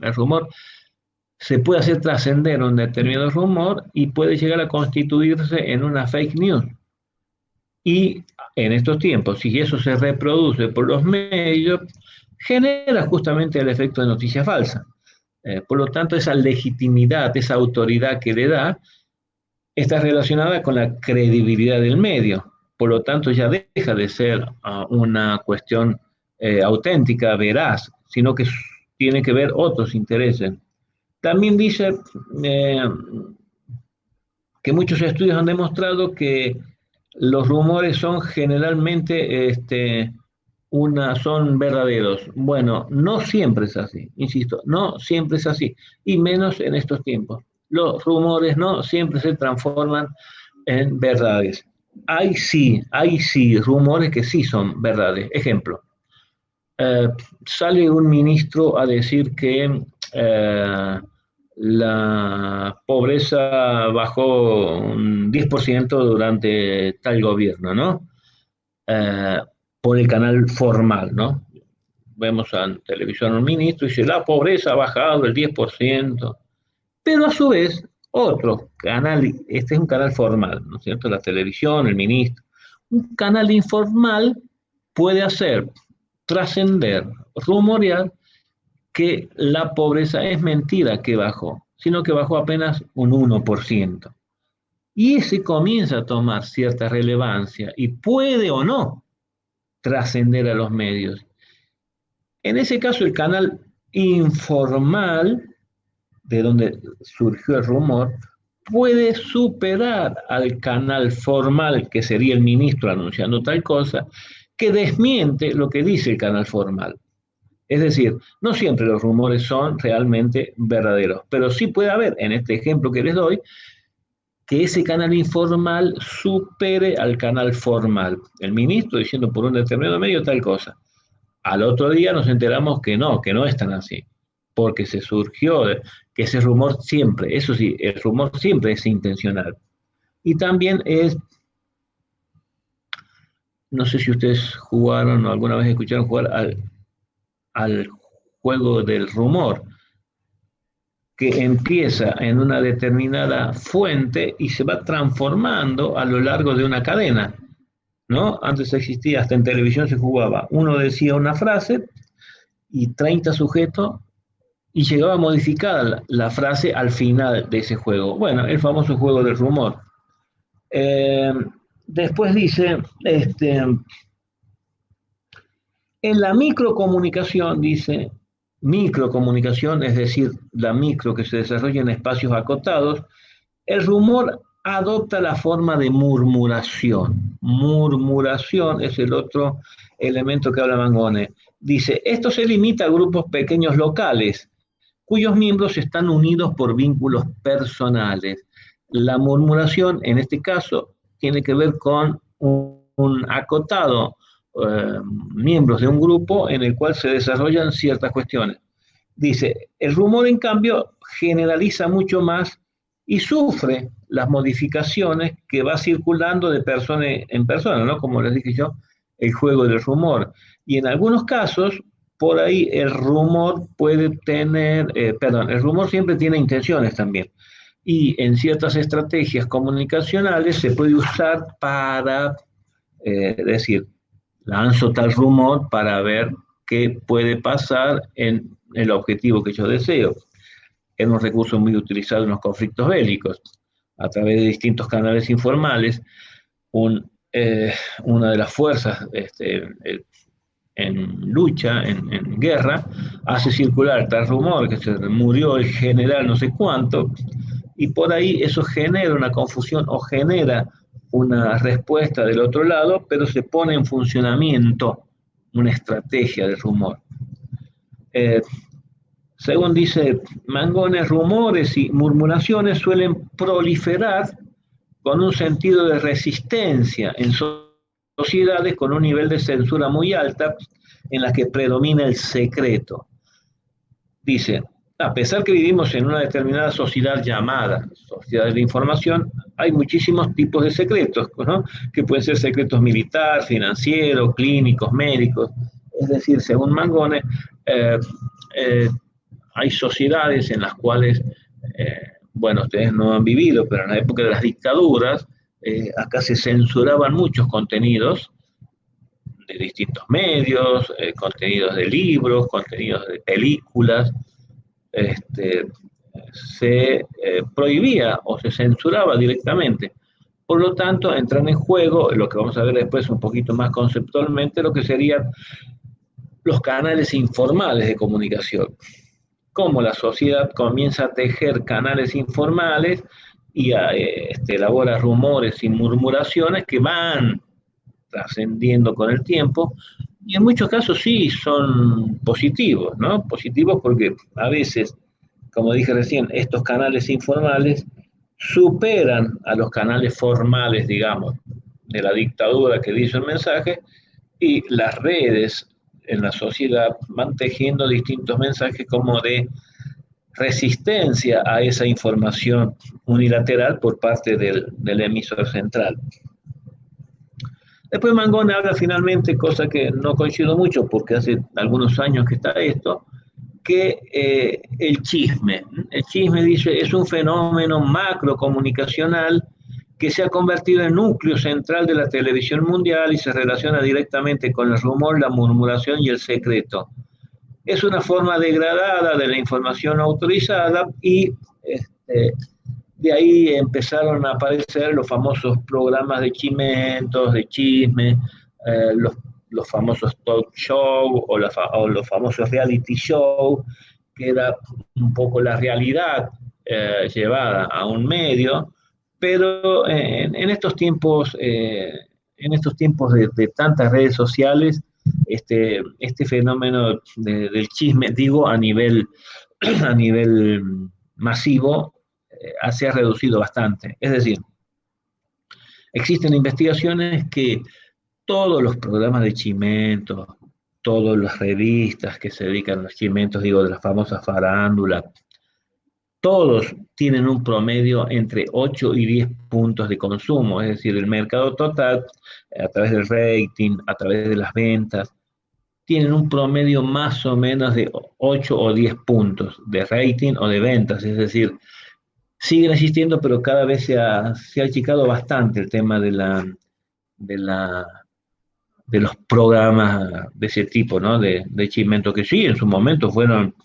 El rumor se puede hacer trascender un determinado rumor y puede llegar a constituirse en una fake news. Y en estos tiempos, si eso se reproduce por los medios, genera justamente el efecto de noticia falsa. Por lo tanto, esa legitimidad, esa autoridad que le da, está relacionada con la credibilidad del medio. Por lo tanto, ya deja de ser una cuestión auténtica, veraz, sino que tiene que ver otros intereses. También dice que muchos estudios han demostrado que los rumores son generalmente son verdaderos. Bueno, no siempre es así, insisto, no siempre es así, y menos en estos tiempos. Los rumores no siempre se transforman en verdades. Hay sí rumores que sí son verdades. Ejemplo, sale un ministro a decir que la pobreza bajó un 10% durante tal gobierno, ¿no? Eh, por el canal formal, ¿no? Vemos en televisión un ministro y dice, la pobreza ha bajado el 10%, pero a su vez, otro canal, este es un canal formal, ¿no es cierto? La televisión, el ministro. Un canal informal puede hacer trascender, rumorear que la pobreza es mentira que bajó, sino que bajó apenas un 1%. Y ese comienza a tomar cierta relevancia y puede o no trascender a los medios. En ese caso, el canal informal, de donde surgió el rumor, puede superar al canal formal, que sería el ministro anunciando tal cosa, que desmiente lo que dice el canal formal. Es decir, no siempre los rumores son realmente verdaderos, pero sí puede haber, en este ejemplo que les doy, que ese canal informal supere al canal formal. El ministro diciendo por un determinado medio tal cosa. Al otro día nos enteramos que no es tan así, porque se surgió que ese rumor siempre, eso sí, el rumor siempre es intencional. Y también es, no sé si ustedes jugaron o alguna vez escucharon jugar al juego del rumor, que empieza en una determinada fuente y se va transformando a lo largo de una cadena, ¿no? Antes existía, hasta en televisión se jugaba, uno decía una frase y 30 sujetos y llegaba a modificar la frase al final de ese juego. Bueno, el famoso juego del rumor. Eh, Después dice, en la microcomunicación, dice, microcomunicación, es decir, la micro que se desarrolla en espacios acotados, el rumor adopta la forma de murmuración. Murmuración es el otro elemento que habla Mangone. Dice, esto se limita a grupos pequeños locales, cuyos miembros están unidos por vínculos personales. La murmuración, en este caso, tiene que ver con un acotado, miembros de un grupo en el cual se desarrollan ciertas cuestiones. Dice, el rumor, en cambio, generaliza mucho más y sufre las modificaciones que va circulando de persona en persona, ¿no? Como les dije yo, el juego del rumor. Y en algunos casos, por ahí el rumor puede tener, el rumor siempre tiene intenciones también. Y en ciertas estrategias comunicacionales se puede usar para decir, lanzo tal rumor para ver qué puede pasar en el objetivo que yo deseo. Es un recurso muy utilizado en los conflictos bélicos, a través de distintos canales informales. Una de las fuerzas en lucha, en guerra, hace circular tal rumor que se murió el general no sé cuánto, y por ahí eso genera una confusión o genera una respuesta del otro lado, pero se pone en funcionamiento una estrategia de rumor. Según dice Mangone, rumores y murmuraciones suelen proliferar con un sentido de resistencia en sociedades con un nivel de censura muy alta en las que predomina el secreto. Dice, a pesar que vivimos en una determinada sociedad llamada sociedad de la información, hay muchísimos tipos de secretos, ¿no? Que pueden ser secretos militares, financieros, clínicos, médicos. Es decir, según Mangone, hay sociedades en las cuales, bueno, ustedes no han vivido, pero en la época de las dictaduras, acá se censuraban muchos contenidos de distintos medios, contenidos de libros, contenidos de películas, se prohibía o se censuraba directamente. Por lo tanto, entran en juego, lo que vamos a ver después un poquito más conceptualmente, lo que serían los canales informales de comunicación. Cómo la sociedad comienza a tejer canales informales y elabora rumores y murmuraciones que van trascendiendo con el tiempo, y en muchos casos sí son positivos, ¿no? Positivos porque a veces, como dije recién, estos canales informales superan a los canales formales, digamos, de la dictadura que dice el mensaje, y las redes en la sociedad van tejiendo distintos mensajes como de resistencia a esa información unilateral por parte del emisor central. Después Mangone habla finalmente, cosa que no coincido mucho porque hace algunos años que está esto, que el chisme. El chisme, dice, es un fenómeno macrocomunicacional que se ha convertido en núcleo central de la televisión mundial y se relaciona directamente con el rumor, la murmuración y el secreto. Es una forma degradada de la información autorizada y de ahí empezaron a aparecer los famosos programas de chimentos, de chisme, los famosos talk show o los famosos reality show, que era un poco la realidad llevada a un medio, pero en estos tiempos de tantas redes sociales, este fenómeno del chisme, digo, a nivel masivo, se ha reducido bastante. Es decir, existen investigaciones que todos los programas de chimentos, todas las revistas que se dedican a los chimentos, digo, de las famosas farándulas, todos tienen un promedio entre 8 y 10 puntos de consumo, es decir, el mercado total, a través del rating, a través de las ventas, tienen un promedio más o menos de 8 o 10 puntos de rating o de ventas, es decir, siguen existiendo, pero cada vez se ha achicado bastante el tema de los programas de ese tipo, ¿no? De chimento, que sí, en su momento fueron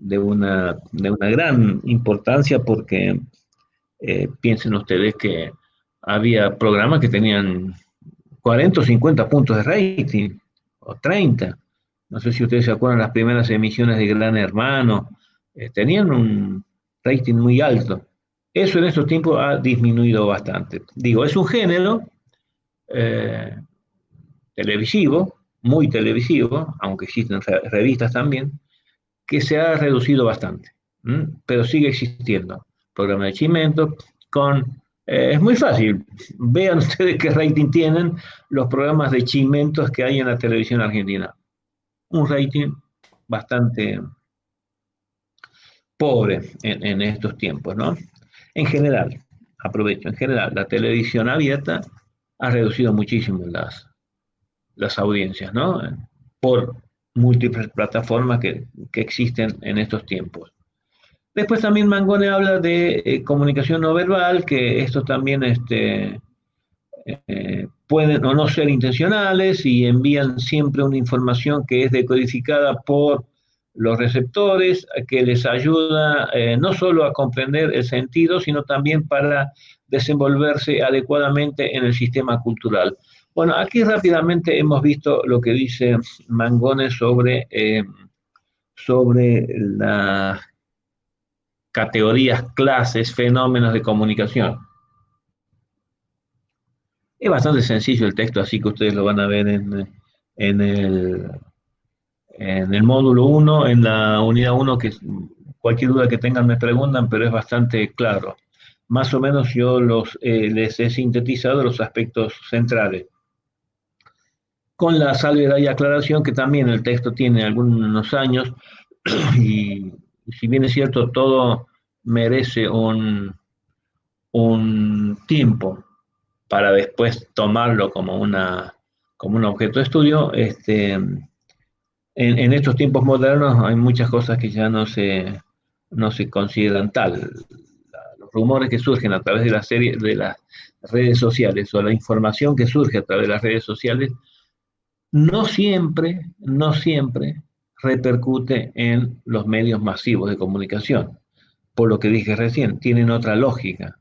de una gran importancia porque piensen ustedes que había programas que tenían 40 o 50 puntos de rating, o 30. No sé si ustedes se acuerdan las primeras emisiones de Gran Hermano, tenían un rating muy alto. Eso en estos tiempos ha disminuido bastante. Digo, es un género eh, televisivo, muy televisivo, aunque existen revistas también, que se ha reducido bastante, pero sigue existiendo. Programa de Chimento es muy fácil, vean ustedes qué rating tienen los programas de chimentos que hay en la televisión argentina. Un rating bastante pobre en estos tiempos, ¿no? En general, aprovecho, en general, la televisión abierta ha reducido muchísimo las audiencias, ¿no? Por múltiples plataformas que existen en estos tiempos. Después también Mangone habla de comunicación no verbal, que esto también pueden o no ser intencionales y envían siempre una información que es decodificada por los receptores, que les ayuda no solo a comprender el sentido, sino también para desenvolverse adecuadamente en el sistema cultural. Bueno, aquí rápidamente hemos visto lo que dice Mangone sobre las categorías, clases, fenómenos de comunicación. Es bastante sencillo el texto, así que ustedes lo van a ver en el módulo 1, en la unidad 1, que cualquier duda que tengan me preguntan, pero es bastante claro. Más o menos yo les he sintetizado los aspectos centrales. Con la salvedad y aclaración que también el texto tiene algunos años, y si bien es cierto, todo merece un tiempo para después tomarlo como un objeto de estudio, en estos tiempos modernos hay muchas cosas que ya no se consideran tal. Los rumores que surgen a través de las redes sociales o la información que surge a través de las redes sociales no siempre repercute en los medios masivos de comunicación. Por lo que dije recién, tienen otra lógica.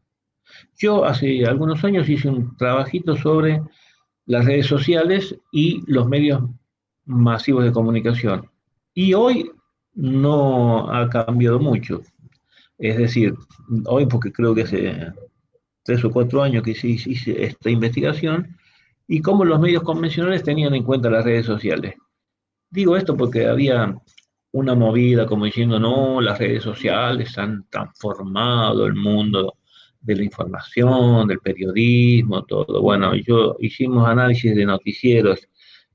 Yo hace algunos años hice un trabajito sobre las redes sociales y los medios masivos de comunicación. Y hoy no ha cambiado mucho. Es decir, hoy porque creo que hace 3 o 4 años que hice esta investigación y cómo los medios convencionales tenían en cuenta las redes sociales. Digo esto porque había una movida como diciendo, no, las redes sociales han transformado el mundo de la información, del periodismo, todo. Bueno, hicimos análisis de noticieros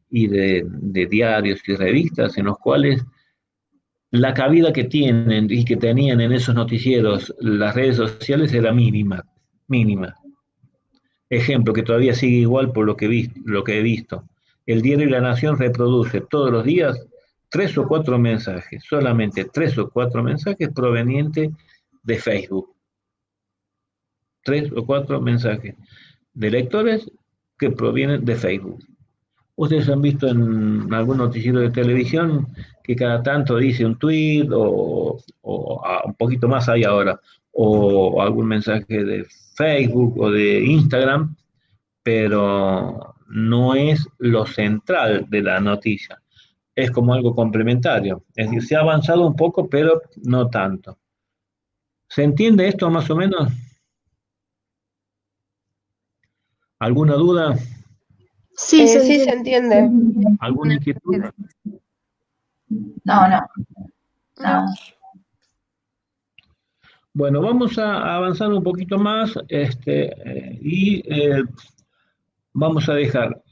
y de diarios y revistas en los cuales la cabida que tienen y que tenían en esos noticieros las redes sociales era mínima, mínima. Ejemplo que todavía sigue igual por lo que he visto. El diario La Nación reproduce todos los días 3 o 4 mensajes, solamente 3 o 4 mensajes provenientes de Facebook. 3 o 4 mensajes de lectores que provienen de Facebook. Ustedes han visto en algún noticiero de televisión que cada tanto dice un tweet un poquito más hay ahora, o algún mensaje de Facebook o de Instagram, pero no es lo central de la noticia. Es como algo complementario. Es decir, se ha avanzado un poco, pero no tanto. ¿Se entiende esto más o menos? ¿Alguna duda? Sí, se entiende. ¿Alguna inquietud? No. Bueno, vamos a avanzar un poquito más y vamos a dejar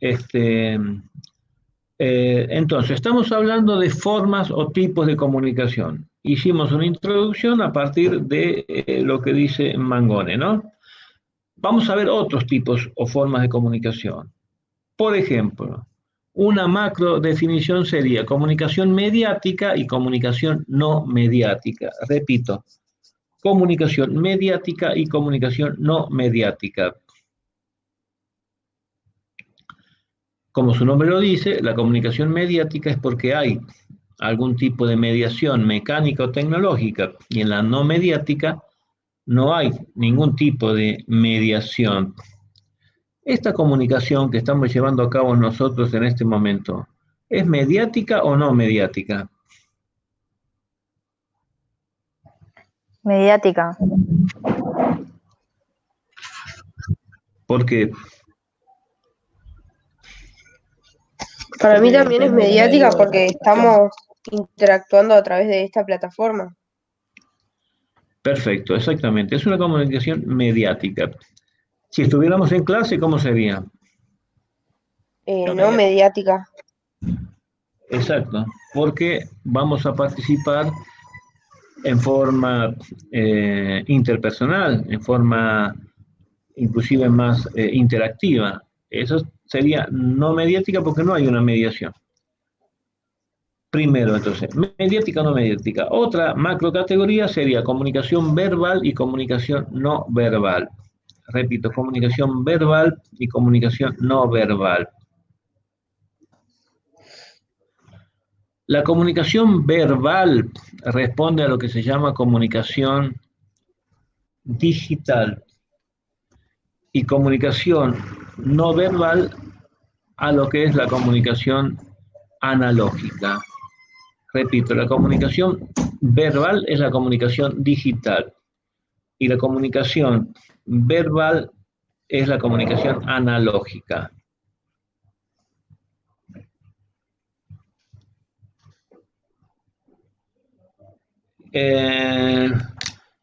entonces, estamos hablando de formas o tipos de comunicación. Hicimos una introducción a partir de lo que dice Mangone, ¿no? Vamos a ver otros tipos o formas de comunicación. Por ejemplo, una macro definición sería comunicación mediática y comunicación no mediática. Repito, comunicación mediática y comunicación no mediática. Como su nombre lo dice, la comunicación mediática es porque hay algún tipo de mediación mecánica o tecnológica, y en la no mediática no hay ningún tipo de mediación. Esta comunicación que estamos llevando a cabo nosotros en este momento, ¿es mediática o no mediática? Mediática. ¿Por qué? Para mí también es mediática porque estamos interactuando a través de esta plataforma. Perfecto, exactamente. Es una comunicación mediática. Si estuviéramos en clase, ¿cómo sería? No mediática. Exacto, porque vamos a participar en forma interpersonal, en forma inclusive más interactiva. Eso sería no mediática porque no hay una mediación. Primero, entonces, mediática o no mediática. Otra macro categoría sería comunicación verbal y comunicación no verbal. Repito, comunicación verbal y comunicación no verbal. La comunicación verbal responde a lo que se llama comunicación digital y comunicación no verbal a lo que es la comunicación analógica. Repito, la comunicación verbal es la comunicación digital y la comunicación verbal es la comunicación analógica.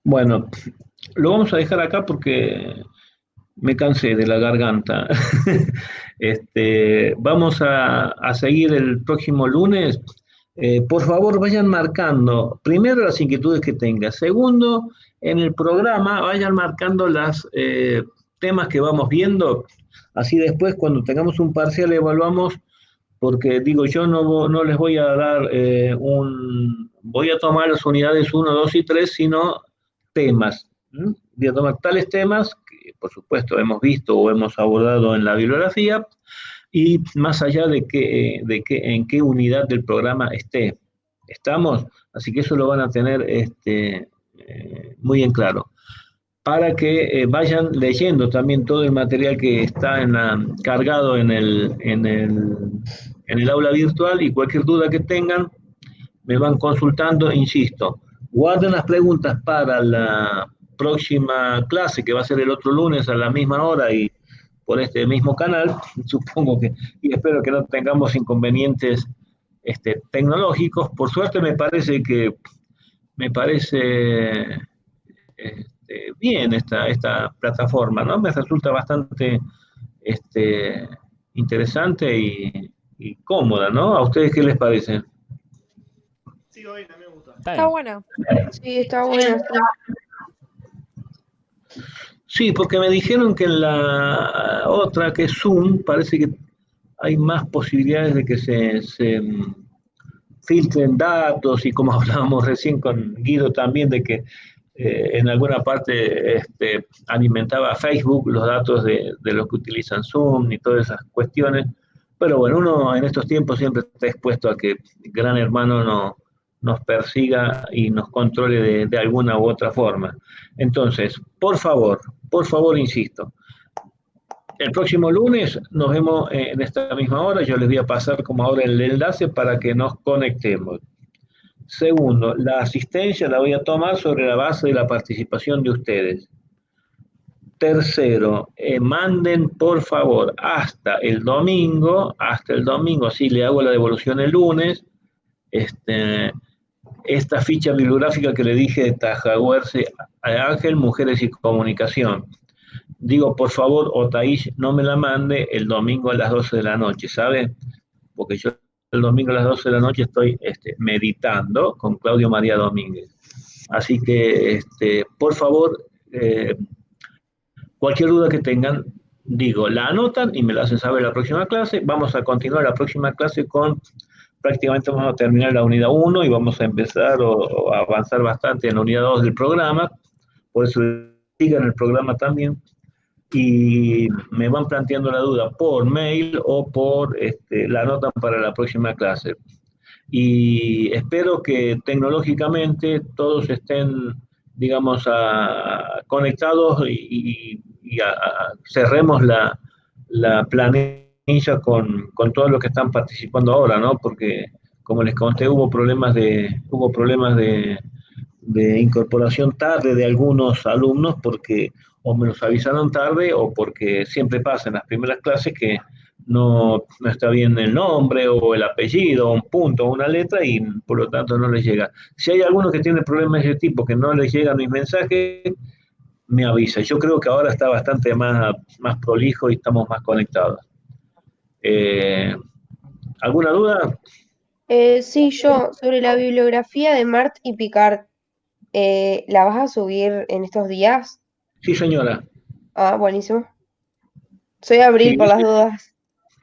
Bueno, lo vamos a dejar acá porque me cansé de la garganta. Vamos a seguir el próximo lunes. Por favor, vayan marcando, primero, las inquietudes que tengan. Segundo, en el programa vayan marcando los temas que vamos viendo. Así después, cuando tengamos un parcial, evaluamos, porque digo, yo no les voy a dar voy a tomar las unidades 1, 2 y 3, sino temas. Voy a tomar tales temas que, por supuesto, hemos visto o hemos abordado en la bibliografía, y más allá de en qué unidad del programa estamos, así que eso lo van a tener muy en claro, para que vayan leyendo también todo el material que está cargado en el aula virtual, y cualquier duda que tengan, me van consultando. Insisto, guarden las preguntas para la próxima clase, que va a ser el otro lunes a la misma hora y por este mismo canal, supongo que, y espero que no tengamos inconvenientes tecnológicos. Por suerte me parece bien esta plataforma, ¿no? Me resulta bastante interesante y cómoda, ¿no? ¿A ustedes qué les parece? Sigo bien, a mí me gusta. Está bueno. Sí, está bueno. Sí, porque me dijeron que en la otra, que es Zoom, parece que hay más posibilidades de que se filtren datos y como hablábamos recién con Guido también de que en alguna parte alimentaba a Facebook los datos de los que utilizan Zoom y todas esas cuestiones. Pero bueno, uno en estos tiempos siempre está expuesto a que Gran Hermano nos persiga y nos controle de alguna u otra forma. Entonces, por favor, insisto, el próximo lunes nos vemos en esta misma hora. Yo les voy a pasar como ahora el enlace para que nos conectemos. Segundo, la asistencia la voy a tomar sobre la base de la participación de ustedes. Tercero, manden por favor hasta el domingo, así le hago la devolución el lunes, esta ficha bibliográfica que le dije de Tajahuerce a Ángel, Mujeres y Comunicación. Digo, por favor, Otaís no me la mande el domingo a las 12 de la noche, ¿sabe? Porque yo el domingo a las 12 de la noche estoy meditando con Claudio María Domínguez. Así que, por favor, cualquier duda que tengan, digo, la anotan y me la hacen saber la próxima clase. Vamos a continuar la próxima clase prácticamente vamos a terminar la unidad 1 y vamos a empezar o a avanzar bastante en la unidad 2 del programa. Por eso sigan el programa también. Y me van planteando la duda por mail o por la nota para la próxima clase. Y espero que tecnológicamente todos estén, digamos, conectados y cerremos la planilla con todos los que están participando ahora, ¿no? Porque, como les conté, hubo problemas de incorporación tarde de algunos alumnos porque o me los avisaron tarde o porque siempre pasa en las primeras clases que no está bien el nombre o el apellido, un punto o una letra y por lo tanto no les llega. Si hay alguno que tiene problemas de ese tipo que no les llegan mis mensajes, me avisa. Yo creo que ahora está bastante más prolijo y estamos más conectados. ¿Alguna duda? Sí, yo, sobre la bibliografía de Mart y Picard, ¿la vas a subir en estos días? Sí, señora. Ah, buenísimo. Soy Abril Sí, por las dudas.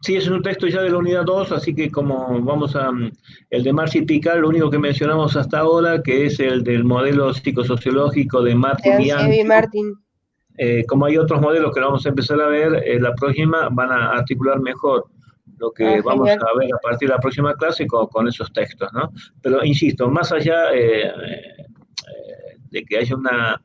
sí, es un texto ya de la unidad 2, así que como vamos el de Marci Pical, lo único que mencionamos hasta ahora, que es el del modelo psicosociológico de De Martin Ansievi Bianchi, Martin. como hay otros modelos que lo vamos a empezar a ver, la próxima van a articular mejor lo que Ah, vamos genial. a ver a partir de la próxima clase con esos textos, ¿no? Pero insisto, más allá de que haya una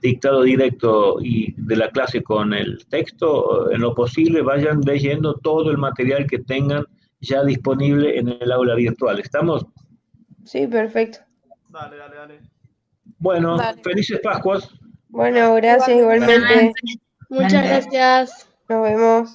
dictado directo y de la clase con el texto, en lo posible vayan leyendo todo el material que tengan ya disponible en el aula virtual. ¿Estamos? Sí, perfecto. Dale, dale, dale. Bueno, Dale. felices Pascuas. Bueno, gracias Igualmente. igualmente. Muchas gracias. Nos vemos.